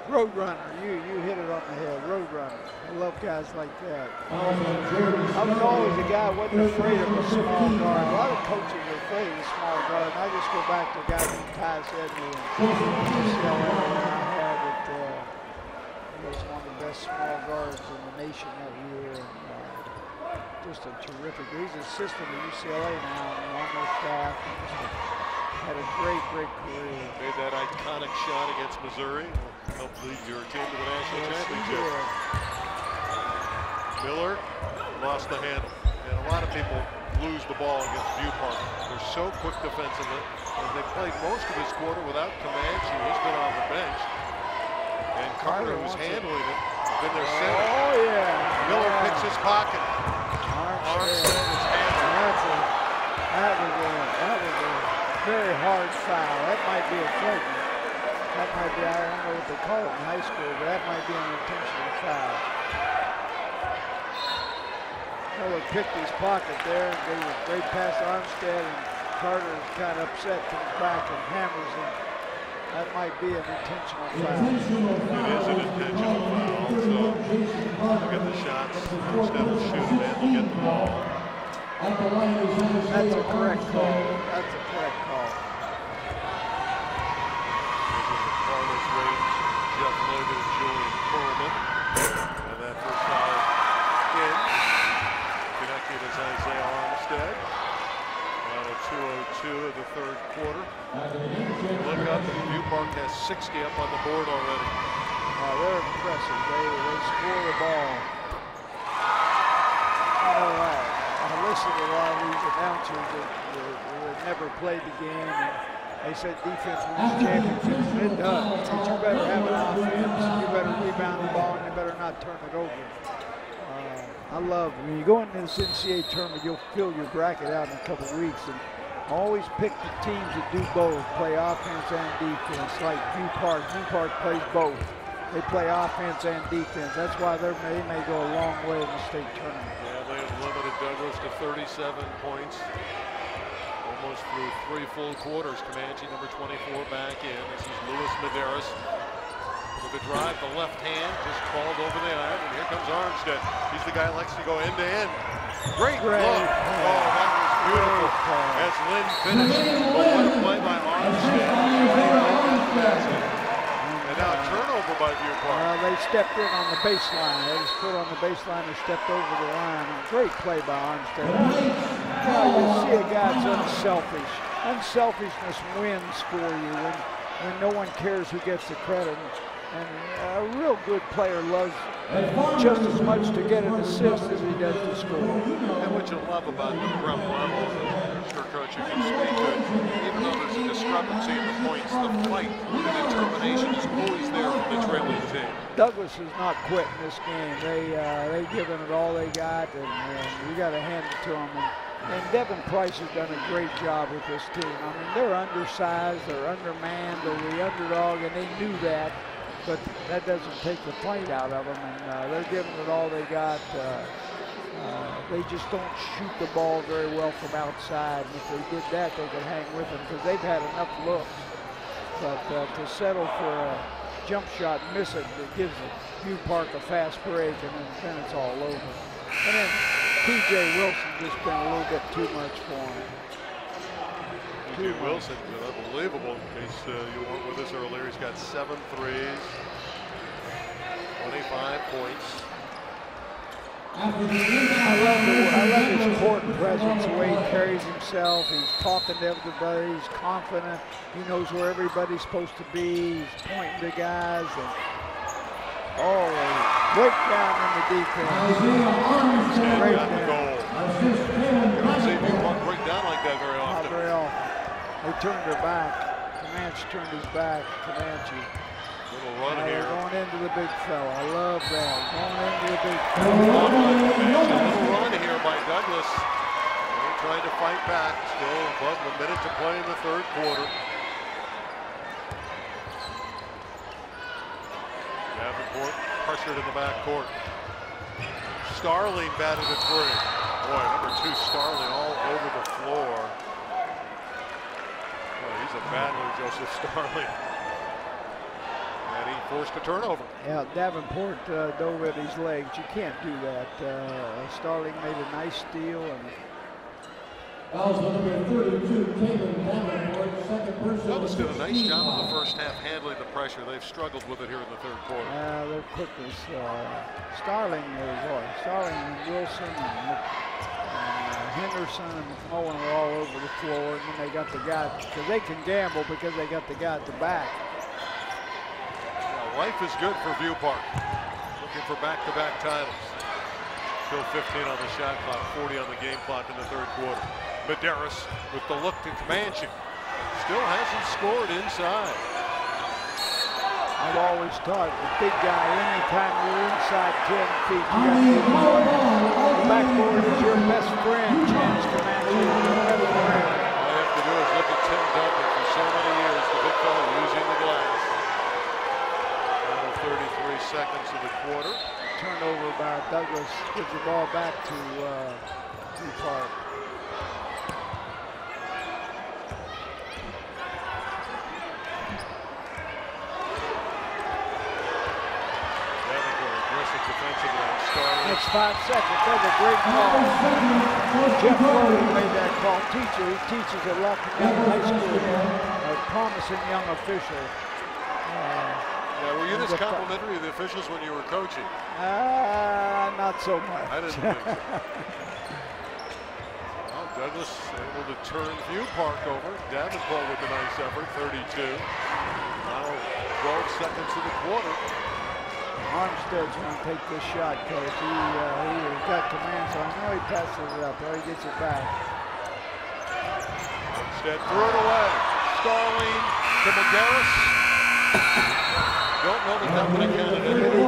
Roadrunner, you hit it on the head. Roadrunner. I love guys like that. I was always a guy who wasn't afraid of a small guard. A lot of coaches are afraid of a small guard. And I just go back to a guy named Ty Sedney and UCLA I had it. He was one of the best small guards in the nation that year. And, just a terrific. He's an assistant at UCLA now and on their staff. Had a great career. Made that iconic shot against Missouri. Helped lead your team to the national championship. Miller lost the handle. And a lot of people lose the ball against View Park. They're so quick defensively. And they played most of this quarter without Comanche. He's been on the bench. And Carter was handling it. Then they're center. Oh, yeah. Miller picks his pocket. Armstead. Armstead is hammered. That was a very hard foul. That might be a flagrant. That might be, I don't know what they call it in high school, but that might be an intentional foul. Miller picked his pocket there and gave a great pass to Armstead, and Carter is kind of upset, comes back and hammers him. That might be an intentional foul. It is an intentional foul, so look at the shots. Armstead will shoot him and he'll get the ball. That's a correct call. That's a correct call. This is a Carlos Rage, Jeff Logan, Julian Perlman. And that first foul in. Connected is Isaiah Armstead. Now 2:02 of the third quarter. Look up, View Park has 60 up on the board already. They're impressive. They score the ball. You know, I listen to a lot of these announcers that never played the game, and they said defense wins championships, and it does. But you better have an offense, you better rebound the ball, and you better not turn it over. I love, when you go into this NCAA tournament, you'll fill your bracket out in a couple of weeks, and always pick the teams that do both, play offense and defense, like View Park. View Park plays both. They play offense and defense. That's why they may go a long way in the state tournament. Yeah, they have limited Douglas to 37 points. Almost through 3 full quarters. Comanche, number 24, back in. This is Luis Medeiros. With a drive, the left hand just called over the iron, and here comes Armstead. He's the guy who likes to go end to end. Great look. Oh, that was beautiful. As Lynn finished, what a play by Armstead. And now a turnover by View Park. They stepped in on the baseline. They just put on the baseline and stepped over the line. Great play by Armstead. You see a guy that's unselfish. Unselfishness wins for you when no one cares who gets the credit. And a real good player loves just as much to get an assist as he does to score. And what you love about the Tramel level, Mr. Coach, you can speak to it, even though there's a discrepancy in the points, the fight, the determination is always there from the trailing team. Douglas has not quit in this game. They've given it all they got, and we got to hand it to them. And Devin Price has done a great job with this team. I mean, they're undersized, they're undermanned, they're the underdog, and they knew that. But that doesn't take the fight out of them, and they're giving it all they got. They just don't shoot the ball very well from outside. And if they did that, they could hang with them because they've had enough looks. But to settle for a jump shot and miss it, it gives View Park a fast break, and then it's all over. And then T.J. Wilson just been a little bit too much for him. T.J. Wilson, unbelievable. In case you weren't with us earlier, he's got 7 threes, 25 points. I love his court presence, the way he carries himself. He's talking to everybody. He's confident. He knows where everybody's supposed to be. He's pointing to guys. And breakdown in the defense. Breakdown. You don't see View Park break down like that very often. Not very often. They turned their back. Comanche turned his back. Comanche. Little run here. Going into the big fella. I love that. Going into the big fella. Little run here by Douglas. They're trying to fight back. Still above a minute to play in the third quarter. Davenport pressured in the backcourt. Starling batted a 3. Boy, number 2 Starling all over the floor. Boy, he's a battler, Joseph Starling. And he forced a turnover. Yeah, Davenport dove at his legs. You can't do that. Starling made a nice steal. And number 32, Davenport, second person. Douglas did a nice job in the first half handling the pressure. They've struggled with it here in the third quarter. Their quickness. Starling and Wilson and Henderson and McMullen were all over the floor, and then they got the guy, because they can gamble because they got the guy at the back. Life is good for View Park. Looking for back-to-back titles. Still 15 on the shot clock, 40 on the game clock in the third quarter. Medeiros with the look to Comanche. Still hasn't scored inside. I've always taught the big guy, anytime you're inside 10 feet, you got to get the backboard is your best friend, Chance Comanche, your best friend. All you have to do is look at Tim Duncan for so many years, the big fella using the glass. Final 33 seconds of the quarter. Turnover by Douglas, gives the ball back to Park. Next 5 seconds. That's a great call. Jeff Logan made that call. Teacher, he teaches at Rockingham High School. A promising young official. Yeah, were you this complimentary of the officials when you were coaching? Not so much. I didn't think so. Well, Douglas able to turn View Park over. Davenport with a nice effort, 32. Now 12 seconds of the quarter. Armstead's going to take this shot, Coach. He got command, so I know he passes it up, or he gets it back. Armstead threw it away. Starling to Medeiros. Don't know that would have counted it. He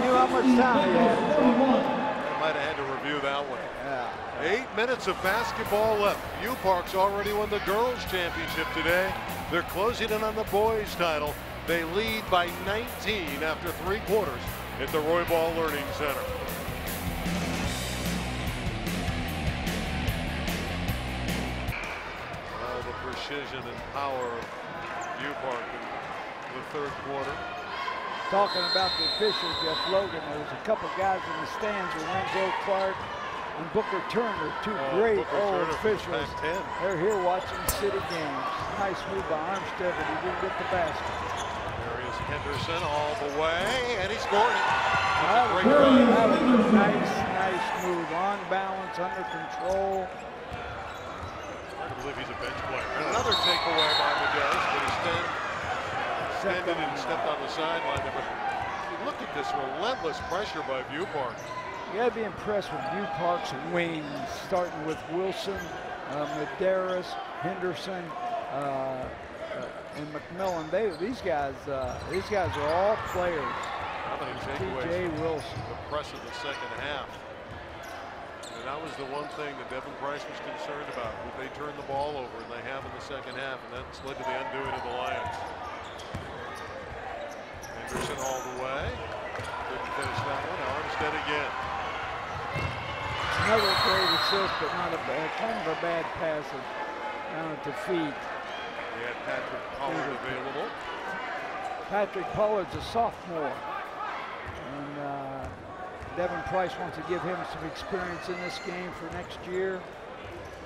knew how much time he had. I might have had to review that one. Yeah. 8 minutes of basketball left. View Park's already won the girls' championship today. They're closing in on the boys' title. They lead by 19 after 3 quarters at the Roy Ball Learning Center. All the precision and power of View Park in the 3rd quarter. Talking about the official, Jeff Logan, there was a couple guys in the stands with Renzo Clark and Booker Turner, two great old officials. They're here watching city games. Nice move by Armstead, but he didn't get the basket. There is Henderson all the way, and he scored it. That was a nice move. On balance, under control. Hard to believe he's a bench player. And another takeaway by Medeiros, but he extended and stepped on the sideline. But look at this relentless pressure by View Park. You got to be impressed with View Park's wings, starting with Wilson, Medeiros, Henderson, and McMillan. These guys are all players. How many takeaways? T.J. Wilson. The press of the second half. And that was the one thing that Devin Price was concerned about. Would they turn the ball over, and they have in the second half, and that's led to the undoing of the Lions. Henderson all the way. Couldn't finish that one. Armstead again. Another great assist, but not a bad, kind of a bad pass down at the feet. They had Patrick Pollard available. Patrick Pollard's a sophomore. And Devin Price wants to give him some experience in this game for next year.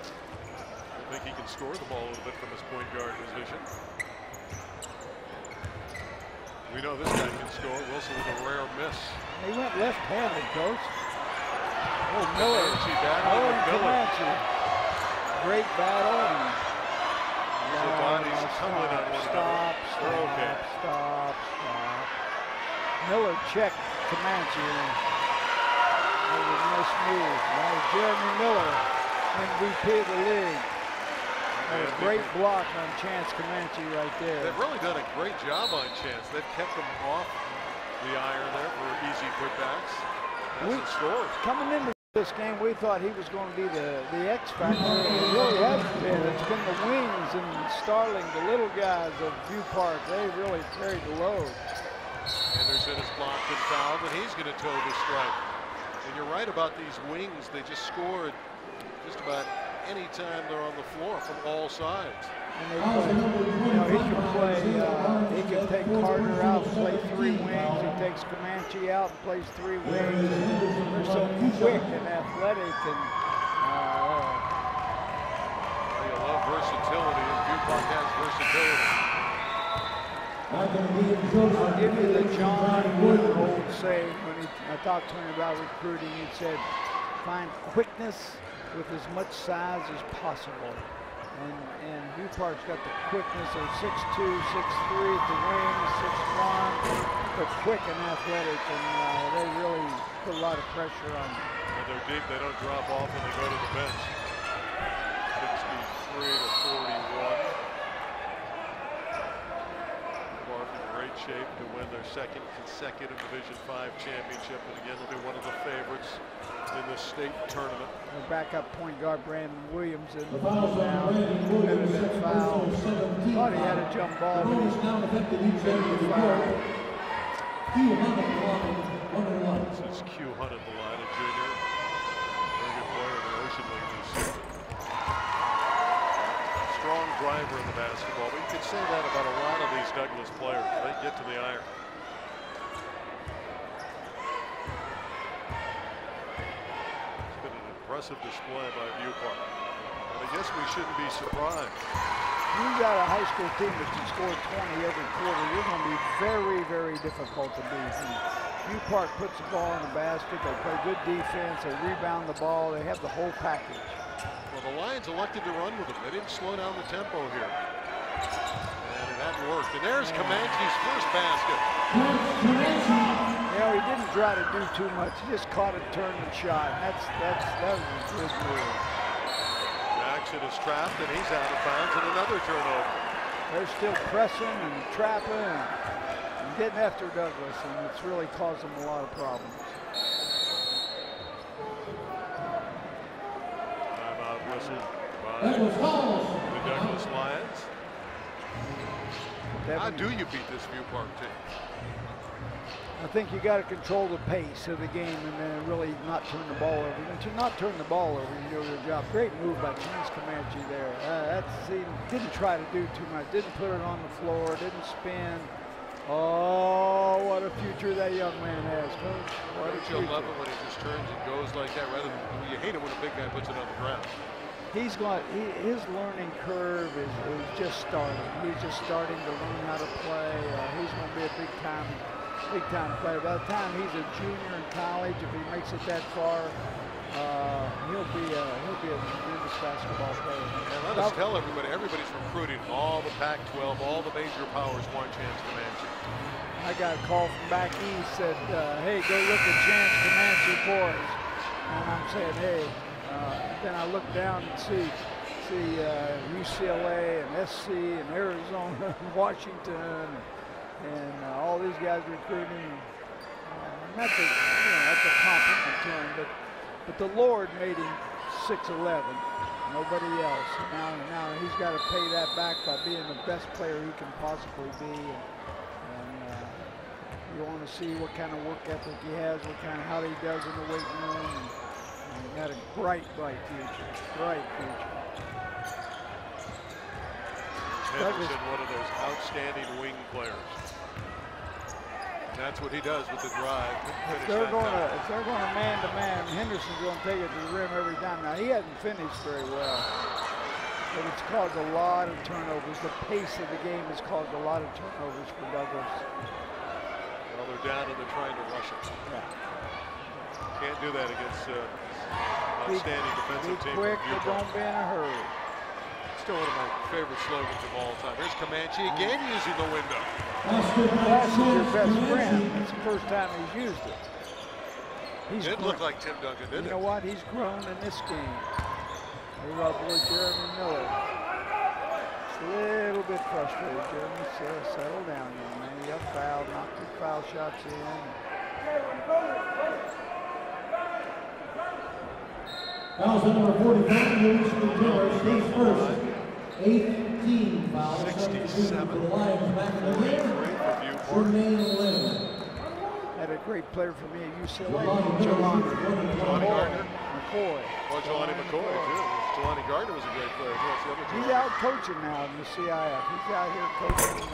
I think he can score the ball a little bit from his point guard position. We know this guy can score. Wilson with a rare miss. He went left-handed, Coach. Oh, Miller. Comanche. Great battle. The bodies tumbling on one another. Stop. Miller checked Comanche. That was a nice move. That was Jeremy Miller, MVP of the league. A great block on Chance Comanche right there. They've really done a great job on Chance. They've kept him off the iron there for easy putbacks. Hasn't scored. Coming into this game, we thought he was going to be the X factor. It really hasn't been. It's been the wings and Starling, the little guys of View Park. They really carried the load. Henderson is blocked and fouled, and he's going to toe the strike. And you're right about these wings. They just scored just about any time they're on the floor from all sides. And they play, he can take Carter out and play 3 wings. He takes Comanche out and plays 3 wings. They're so quick and athletic. And you love versatility, and View Park has versatility. I'll give you the John Wooden old saying when I talked to him about recruiting. He said, find quickness with as much size as possible. And View Park's got the quickness of 6'2", 6'3" at the wings, 6'1", but quick and athletic, and they really put a lot of pressure on them. When they're deep, they don't drop off when they go to the bench. 63 to 41. Clark in great shape to win their second consecutive Div.5 championship, and again will be one of the favorites in the state tournament. The backup point guard Brandon Williams in The foul now. on Brandon Williams, second Foul. personal 17. Thought he had a jump ball, The but rule is now effective each end of the foul. Q Hunt at the line, 1-1. This is Q Hunt at the line, a junior. Very good player in the Ocean League this season. Strong driver in the basketball, but you could say that about a lot of these Douglas players. They get to the iron. It's been an impressive display by Viewpark. And I guess we shouldn't be surprised. You got a high school team that can score 20 every quarter. You're going to be very, very difficult to beat. Viewpark puts the ball in the basket. They play good defense. They rebound the ball. They have the whole package. Well, the Lions elected to run with them. They didn't slow down the tempo here. And it hadn't worked. And there's Comanche's first basket. You know, he didn't try to do too much. He just caught it, turned and shot. That was a good move. Jackson is trapped and he's out of bounds, and another turnover. They're still pressing and trapping and getting after Douglas, and it's really caused them a lot of problems. Timeout whistle by That was fouls. the Douglas Lions. How Devin, do you beat this Viewpark team? I think you got to control the pace of the game and then really not turn the ball over. And to not turn the ball over, you do your job. Great move by Chance Comanche there. He didn't try to do too much. Didn't put it on the floor. Didn't spin. Oh, what a future that young man has, Coach. What a Don't you future. love it when he just turns and goes like that, rather than you hate it when a big guy puts it on the ground. His learning curve is just starting. He's just starting to learn how to play. He's going to be a big time player. By the time he's a junior in college, if he makes it that far, he'll be a tremendous basketball player. And let us tell everybody, everybody's recruiting. All the Pac-12, all the major powers want Chance Comanche. I got a call from back east, said, hey, go look at Chance Comanche boys. And I'm saying, hey, then I look down and see UCLA and SC and Arizona and Washington and all these guys recruiting. That's a compliment to him, but the Lord made him 6'11", nobody else. Now he's got to pay that back by being the best player he can possibly be. And you want to see what kind of work ethic he has, how he does in the weight room. And he's got a bright future. Bright future. Henderson, one of those outstanding wing players. And that's what he does with the drive. If they're going to man-to-man, Henderson's going to take it to the rim every time. Now, he hasn't finished very well, but it's caused a lot of turnovers. The pace of the game has caused a lot of turnovers for Douglas. Well, they're down and they're trying to rush it. Yeah. Can't do that against outstanding defensive team. Be quick, but don't be in a hurry. Still one of my favorite slogans of all time. Here's Comanche again using the window. Pass is your best friend. That's the first time he's used it. Didn't look like Tim Duncan, did it? You know what? He's grown in this game. Here's our boy Jeremy Miller. It's a little bit frustrated, Jeremy. So settle down, young man. You got fouled, knocked your foul shots in. Fouls on number 45, Luis Gutierrez, stays first. 18 fouls. 67. For the Lions back in the game. Jermaine Lynn. Had a great player for me at UCLA. Jelani Gardner. McCoy. Well, Jelani McCoy, too. Jelani Gardner was a great player. That's the other He's two. out coaching now in the CIF. He's out here coaching.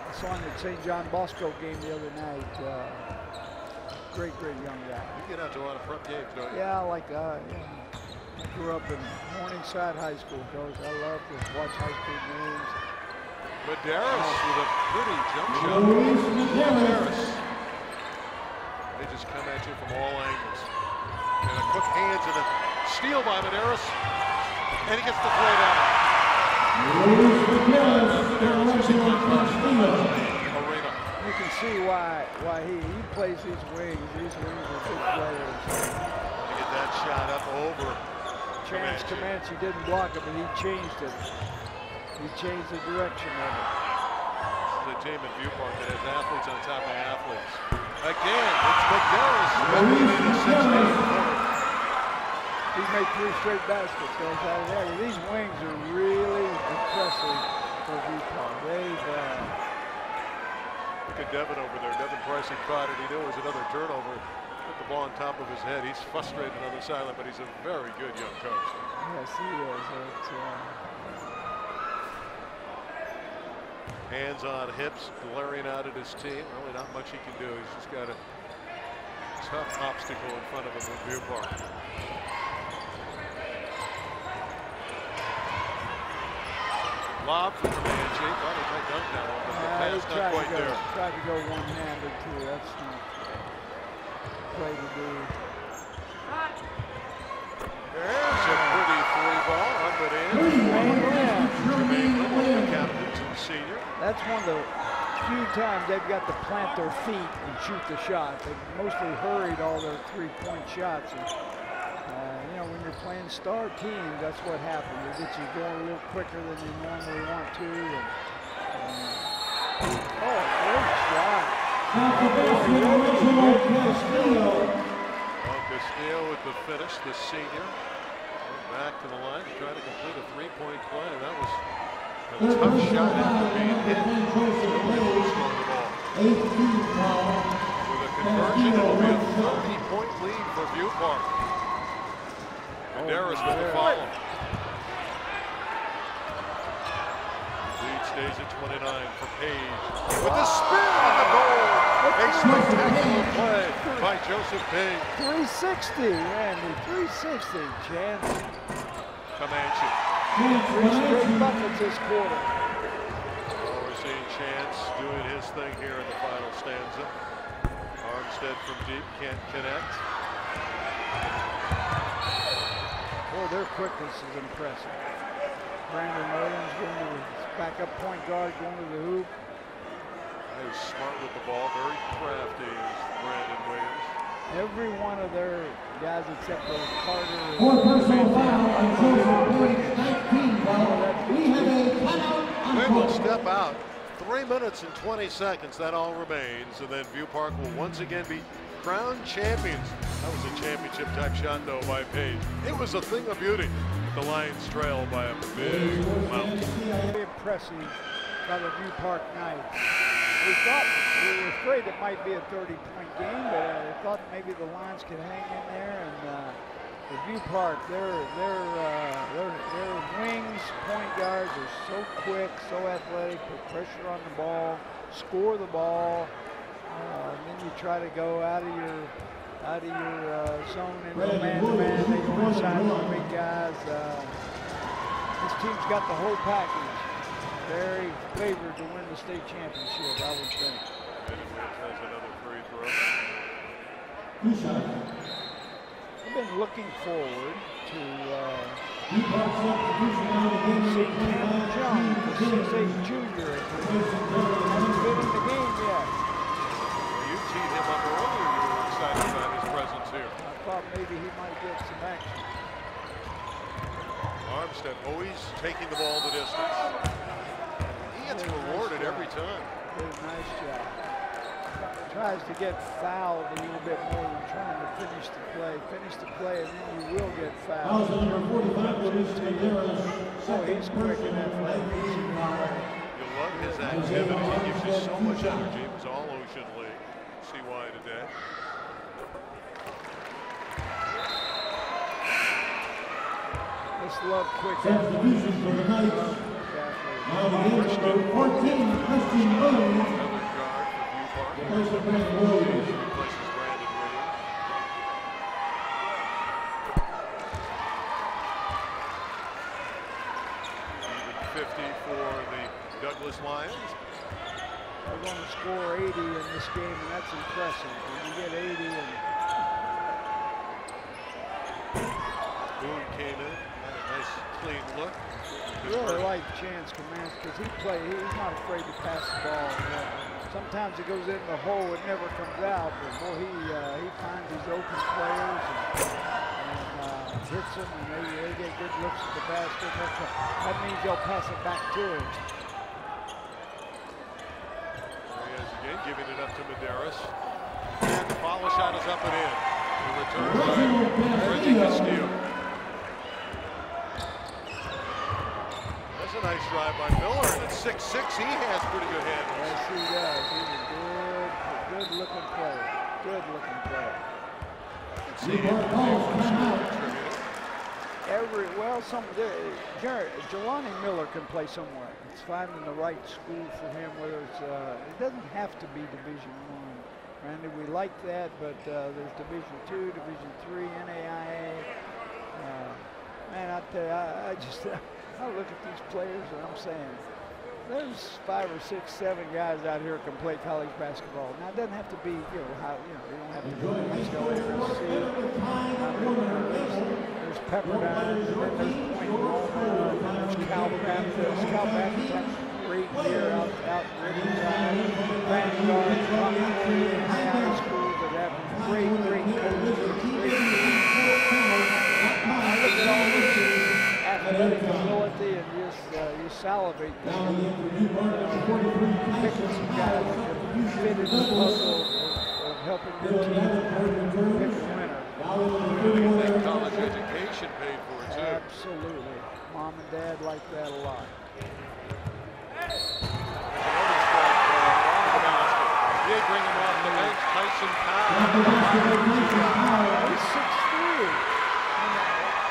I saw him at St. John Bosco game the other night. Great young guy. You get out to a lot of prep games, don't you? Yeah, I grew up in Morningside High School, Coach. I love to watch high school games. Medeiros with a pretty jump shot. Luis Medeiros. They just come at you from all angles. And a quick hands and a steal by Medeiros. And he gets the throw down. Luis Medeiros, direction on clutch steal. You can see why he plays these wings. These wings are good players. To get that shot up over. Chance Comanche didn't block it, but he changed it. He changed the direction of it. The team at Viewpark that has athletes on top of athletes. Again, it's McDarris. He's made 3 straight baskets goes out of there. These wings are really impressive for Viewpark. Look at Devin over there. Devin Price had caught it. He knew it was another turnover. Put the ball on top of his head. He's frustrated on the sideline, but he's a very good young coach. Yes, he is. Hands on hips, glaring out at his team. Really not much he can do. He's just got a tough obstacle in front of him in Viewpark. Lob from Comanche. Thought he might dunk that one, but the pass not quite there. Tried to go one-handed too. That's not play to do. There's a pretty 3-ball up and in. The captain's and senior. That's one of the few times they've got to plant their feet and shoot the shot. They've mostly hurried all their 3-point shots. And, you know, when you're playing star teams, that's what happens. They get you going a little quicker than you normally want to. Oh, great shot. Castillo with the finish, the senior. Back to the line to try to complete a 3-point play. That was a tough shot after being hit. With a conversion, it'll be a 30-point lead for Viewpark. Menderes with the follow. Lead stays at 29 for Page. With the spin on the goal. A spectacular play by Joseph Page. 360, Randy, 360. Chance. Comanche. 3 straight buckets this quarter. Well, we're seeing Chance doing his thing here in the final stanza. Armstead from deep, can't connect. Boy, their quickness is impressive. Brandon Williams going to the backup point guard, going to the hoop. He's smart with the ball, very crafty is Brandon Williams. Every one of their guys except for Carter. 4 personal foul on Joseph Page, 19 foul. We have a timeout. They will step out. 3 minutes and 20 seconds, that all remains. And then Viewpark will once again be crowned champions. That was a championship type shot though by Page. It was a thing of beauty. The Lions trail by a big amount. Very impressive by the Viewpark Knights. We were afraid it might be a 30-point game, but I thought maybe the Lions could hang in there. And the Viewpark, their wings, point guards are so quick, so athletic, put pressure on the ball, score the ball, and then you try to go out of your zone into man-to-man. They go inside the big guys. This team's got the whole package. Very favored to win the state championship, I would think. Has another free throw. I've been looking forward to seeing Tramel Jones, the 6'8" junior. Hasn't been in the game yet. Well, you teed him up earlier. You were excited about his presence here. I thought maybe he might get some action. Armstead always taking the ball the distance. He gets rewarded every time. Did a nice job. Tries to get fouled a little bit more than trying to finish the play. Finish the play and then you will get fouled. Number 45, He's quick in that play. You love his activity. He gives you so much energy. It was all Ocean League. See why today. Just love quick substitution for the Knights. Now the game number 14, Christian Williams. Another guard for Viewpark. Replaces Brandon Williams. Replaces Brandon Williams. Even 50 for the Douglas Lions. They're going to score 80 in this game, and that's impressive. When you get 80 and Boone came in, had a nice clean look. really like Chance Comanche because he's not afraid to pass the ball. Sometimes it goes in the hole, it never comes out, but boy, he finds his open players and hits them and they get good looks at the basket. That means they'll pass it back to him. There he is again, giving it up to Medeiros. And the follow shot is up and in. The return by Reggie Castillo. That's a nice drive by Miller, and at 6'6", he has pretty good handles. Yes, he does. He's a good-looking player. Good-looking player. See him contributing. Jelani Miller can play somewhere. It's finding the right school for him, whether it's, it doesn't have to be Division I. Randy, we like that, but there's Division II, Division III, NAIA. Man, I tell you, I look at these players and I'm saying, there's 5 or 6, 7 guys out here who can play college basketball. Now it doesn't have to be, you don't have to go to USC. There's Pepperdine, and then there's Point Loma, there's Cal Baptist. Cal Baptist has a great year out in Riverside. Vanguard, Concordia, high schools that have great coaches, great teams. I look at all this athletic ability and you salivate them. Picking some guys that fit in the puzzle of helping your team pick a winner. You think college education paid for it too. Absolutely. Mom and Dad like that a lot. They bring him off the bench, Tyson Powell. He's 6'3".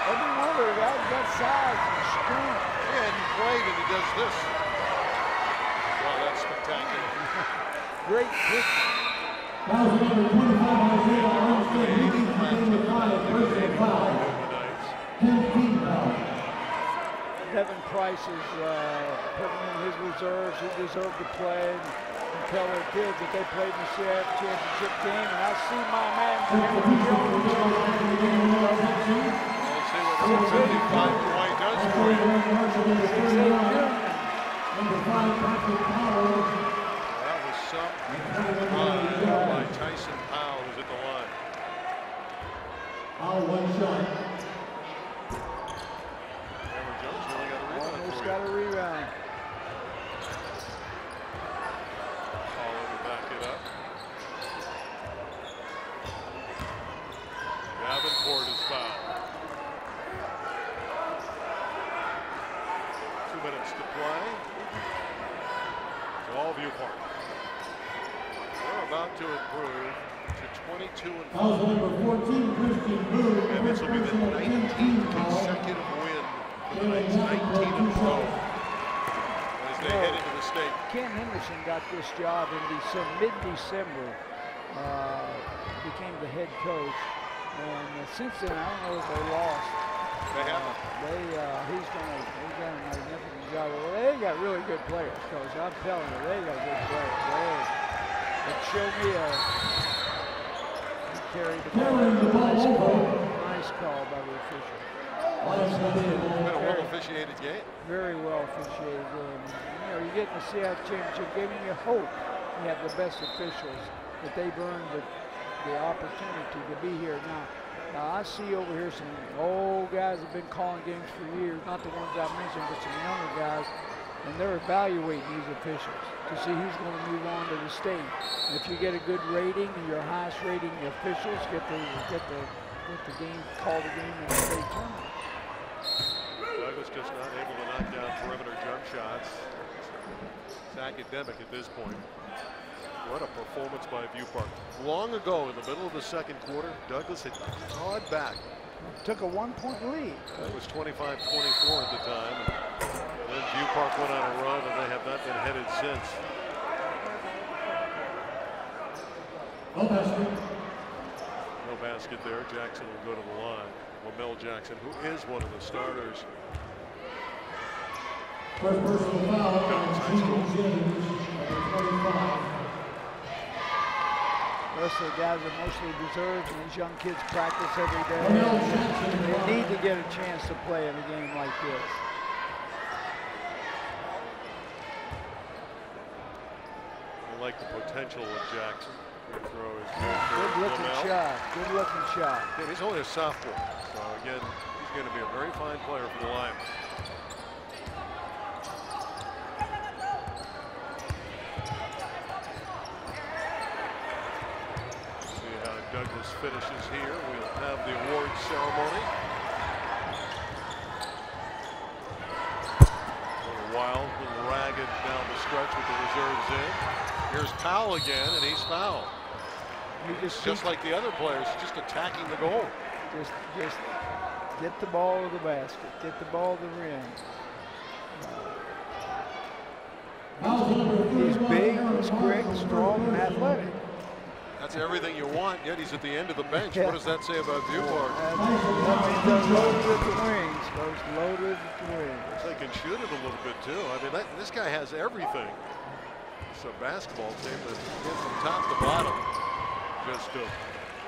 Every one of the guys got size and strength. Yeah, and he played and he does this. Well, that's spectacular. Great kick. Devin Price is putting in his reserves. He deserved to play and tell their kids that they played in the CIF championship game. And I see my man Henry Jones. We'll see what 655 Dwight does for you. That was some run by Tyson Powell, who's at the line. One shot. Henry Jones really got a rebound. Almost got a rebound. Follow to back it up. Davenport is fouled. 2 minutes to play. To Allview Park. They're about to improve to 22-4. Foul number 14, Christian Booth. And this will be the 19th consecutive win for the Knights, 19 in a row as they head into the state. Ken Henderson got this job in mid-December, became the head coach. And since then, I don't know if they lost. They haven't. He's done a magnificent job. Well, they got really good players, Coach. I'm telling you, they got good players. They showed me carried the ball. Nice call by the official. Been a well-officiated game. Very well officiated game. You get in the CIF championship game, and you hope you have the best officials, that they've earned the opportunity to be here. Now I see over here some old guys have been calling games for years, not the ones I mentioned, but some younger guys, and they're evaluating these officials to see who's going to move on to the state. And if you get a good rating and your highest rating officials get the game, call the game in the state tournament. Douglas just not able to knock down perimeter jump shots. It's academic at this point. What a performance by View Park. Long ago, in the middle of the second quarter, Douglas had clawed back. Took a 1-point lead. It was 25-24 at the time. And then View Park went on a run, and they have not been headed since. No basket there. Jackson will go to the line. Lamell Jackson, who is one of the starters. First personal foul on James, number 25. The rest of the guys are mostly reserves, and these young kids practice every day. They need to get a chance to play in a game like this. I like the potential of Jackson. Good throw is Good looking shot. Good looking shot. Yeah, he's only a sophomore, so again, he's going to be a very fine player for the Lions. See how Douglas finishes here. We'll have the awards ceremony. A little wild, a little ragged down the stretch with the reserves in. Here's Powell again, and he's fouled. Just like the other players, just attacking the goal. Just get the ball to the basket, get the ball to the rim. He's big, he's quick, strong, and athletic. That's everything you want, yet he's at the end of the bench. What does that say about Viewport? That means they're loaded at the wings. Those loaded at the wings. They can shoot it a little bit too. I mean, this guy has everything. It's a basketball team that gets from top to bottom. Just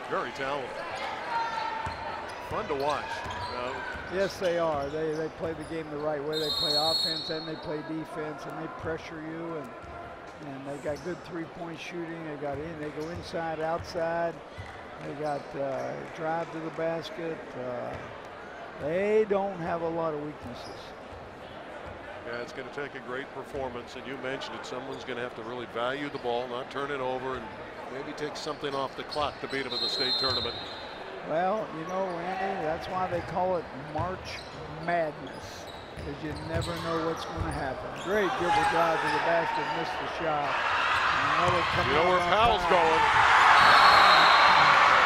very talented. Fun to watch. Yes, they are. They play the game the right way. They play offense and they play defense, and they pressure you, and they got good three-point shooting. They go inside, outside. They got drive to the basket. They don't have a lot of weaknesses. Yeah, it's going to take a great performance, and you mentioned it. Someone's going to have to really value the ball, not turn it over, and maybe take something off the clock to beat them in the state tournament. Well, you know, Randy, that's why they call it March Madness, because you never know what's going to happen. Great dribble drive to the basket, missed the shot. You know where Powell's going.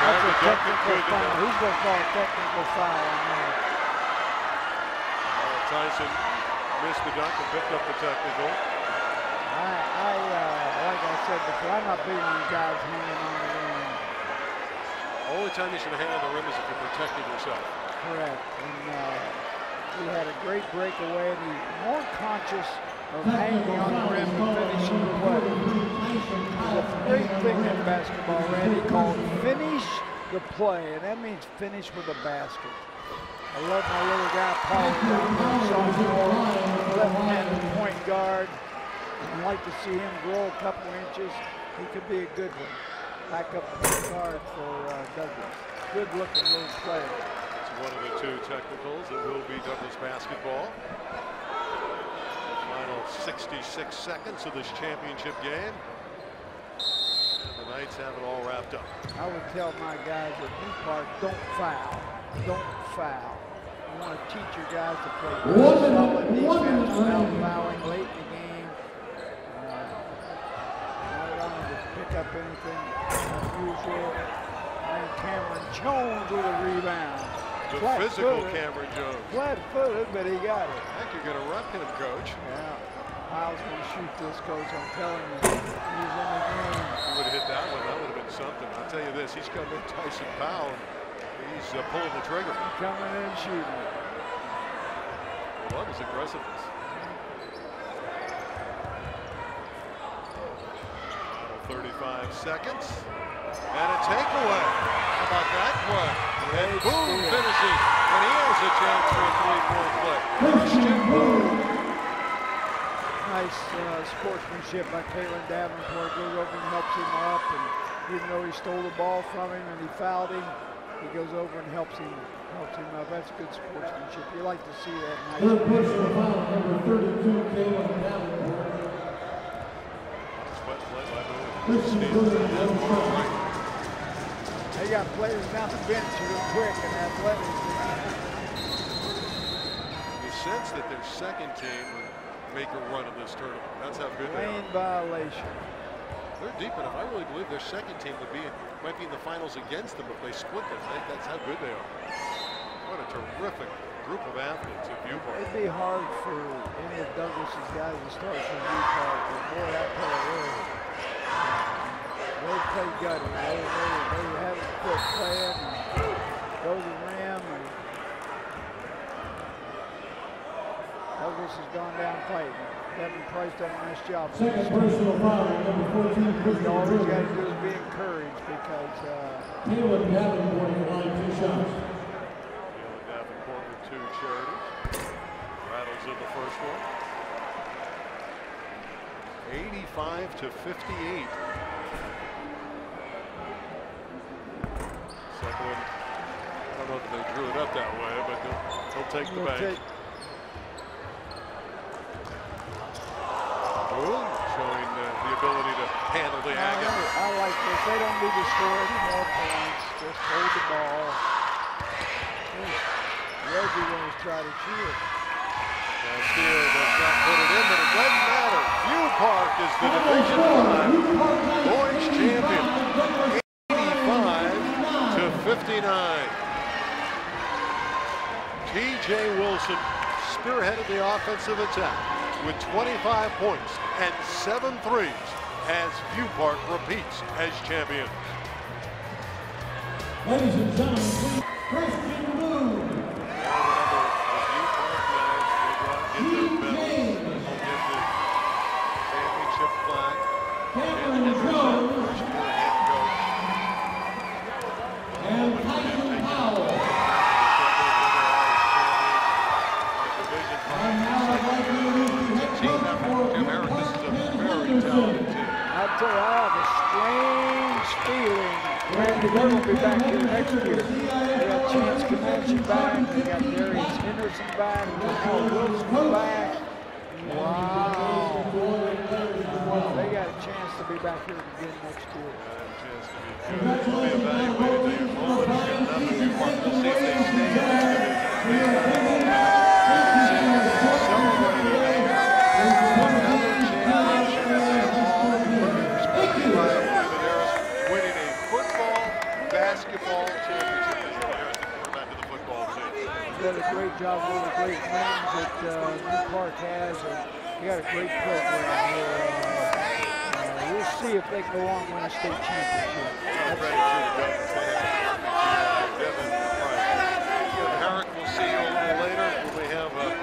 That's a technical foul. Who's going to call a technical foul on that? Tyson missed the dunk and picked up the technical. Like I said before, I'm not big on guys hanging on the rim. Only time you should hang on the rim is if you're protecting yourself. Correct. And he had a great breakaway, and he's more conscious of hanging on the rim and finishing the play. There's a great thing in basketball, Randy, called finish the play, and that means finish with a basket. I love my little guy, Paul, sophomore, left-handed point guard. I'd like to see him grow a couple inches. He could be a good one. Backup point guard for Douglas. Good-looking little player. It's one of the two technicals. It will be Douglas basketball. Final 66 seconds of this championship game. And the Knights have it all wrapped up. I would tell my guys at Newpark, don't foul. Don't foul. You want to teach your guys to play solid defense without fouling late in the game. Not wanting to pick up anything unusual. And Cameron Jones with a rebound. The physical Cameron Jones. Flat-footed, but he got it. I think you're going to rep him, Coach. Yeah. Miles going to shoot this, Coach. I'm telling you. He's in the game. If he would have hit that one, that would have been something. I'll tell you this, he's coming in Tyson Powell. He's pulling the trigger. Coming in and shooting it. I love his aggressiveness. 35 seconds. And a takeaway. How about that play? And Boone finishes. And he has a chance for a three-point play. Christian Boone. Nice sportsmanship by Kalen Davenport. Goes over and helps him up. And even though he stole the ball from him and he fouled him, he goes over and helps him up. That's good sportsmanship. You like to see that. Third personal foul, number 32, Kalen Davenport. They got players down the bench who are quick and athletic. You sense that their second team would make a run in this tournament. That's how good they are. Lane violation. They're deep enough. I really believe their second team might be in the finals against them if they split them. I think that's how good they are. What a terrific group of athletes at Viewport. It'd be hard for any of Douglas's guys to start from Viewport, but boy, that player they play gutty. They haven't quit playing and go to the rim. And Douglas has gone down fighting. Devin Price done a nice job. Second personal foul, number 14, all he's got to do is be encouraged because Kalen Davenport in the line, 2 shots. Kalen Davenport with 2 charities. Rattles in the first one. 85-58. Second one, I don't know if they drew it up that way, but they'll take the bank. Boone showing the ability to handle the agate. I like this. They don't need to score any more points. Just hold the ball. Reggie going to try to cheer. Steele does not put it in, but it doesn't matter. View Park is the Division 5 boys champion, 85-59. T.J. Wilson spearheaded the offensive attack with 25 points and 7 threes as View Park repeats as champion. Ladies and gentlemen, Christian Boone. Cameron Jones and Tyson Powell. And now I'd like to introduce the head coach for This is a very talented team. I'll tell you, I have a strange feeling. Randy, they're going to be back here next year. They got Chance Comanche back. They got Darius Henderson back. Tramel Wilson back. Wow. They got a chance to be back here again next year. We'll be evaluated to your moment. We'll see if they stay in this division. Winning a football, basketball championship this year as the quarterback of the football team. Did a great job with the great names that New Park has. You got a great program here. We'll see if they can go on and win a state championship. Herrick, we'll see you a little later when we have a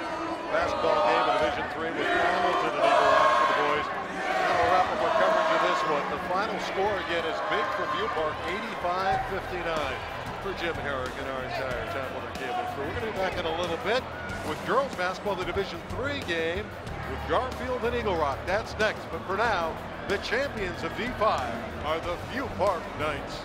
basketball game in Division 3 with Hamilton and Eagle Rock for the boys. We'll wrap up our coverage of this one. The final score again is big for View Park, 85-59 for Jim Herrick and our entire Tramel Cable crew. We're going to be back in a little bit with girls basketball, the Division 3 game with Garfield and Eagle Rock. That's next, but for now, the champions of D5 are the View Park Knights.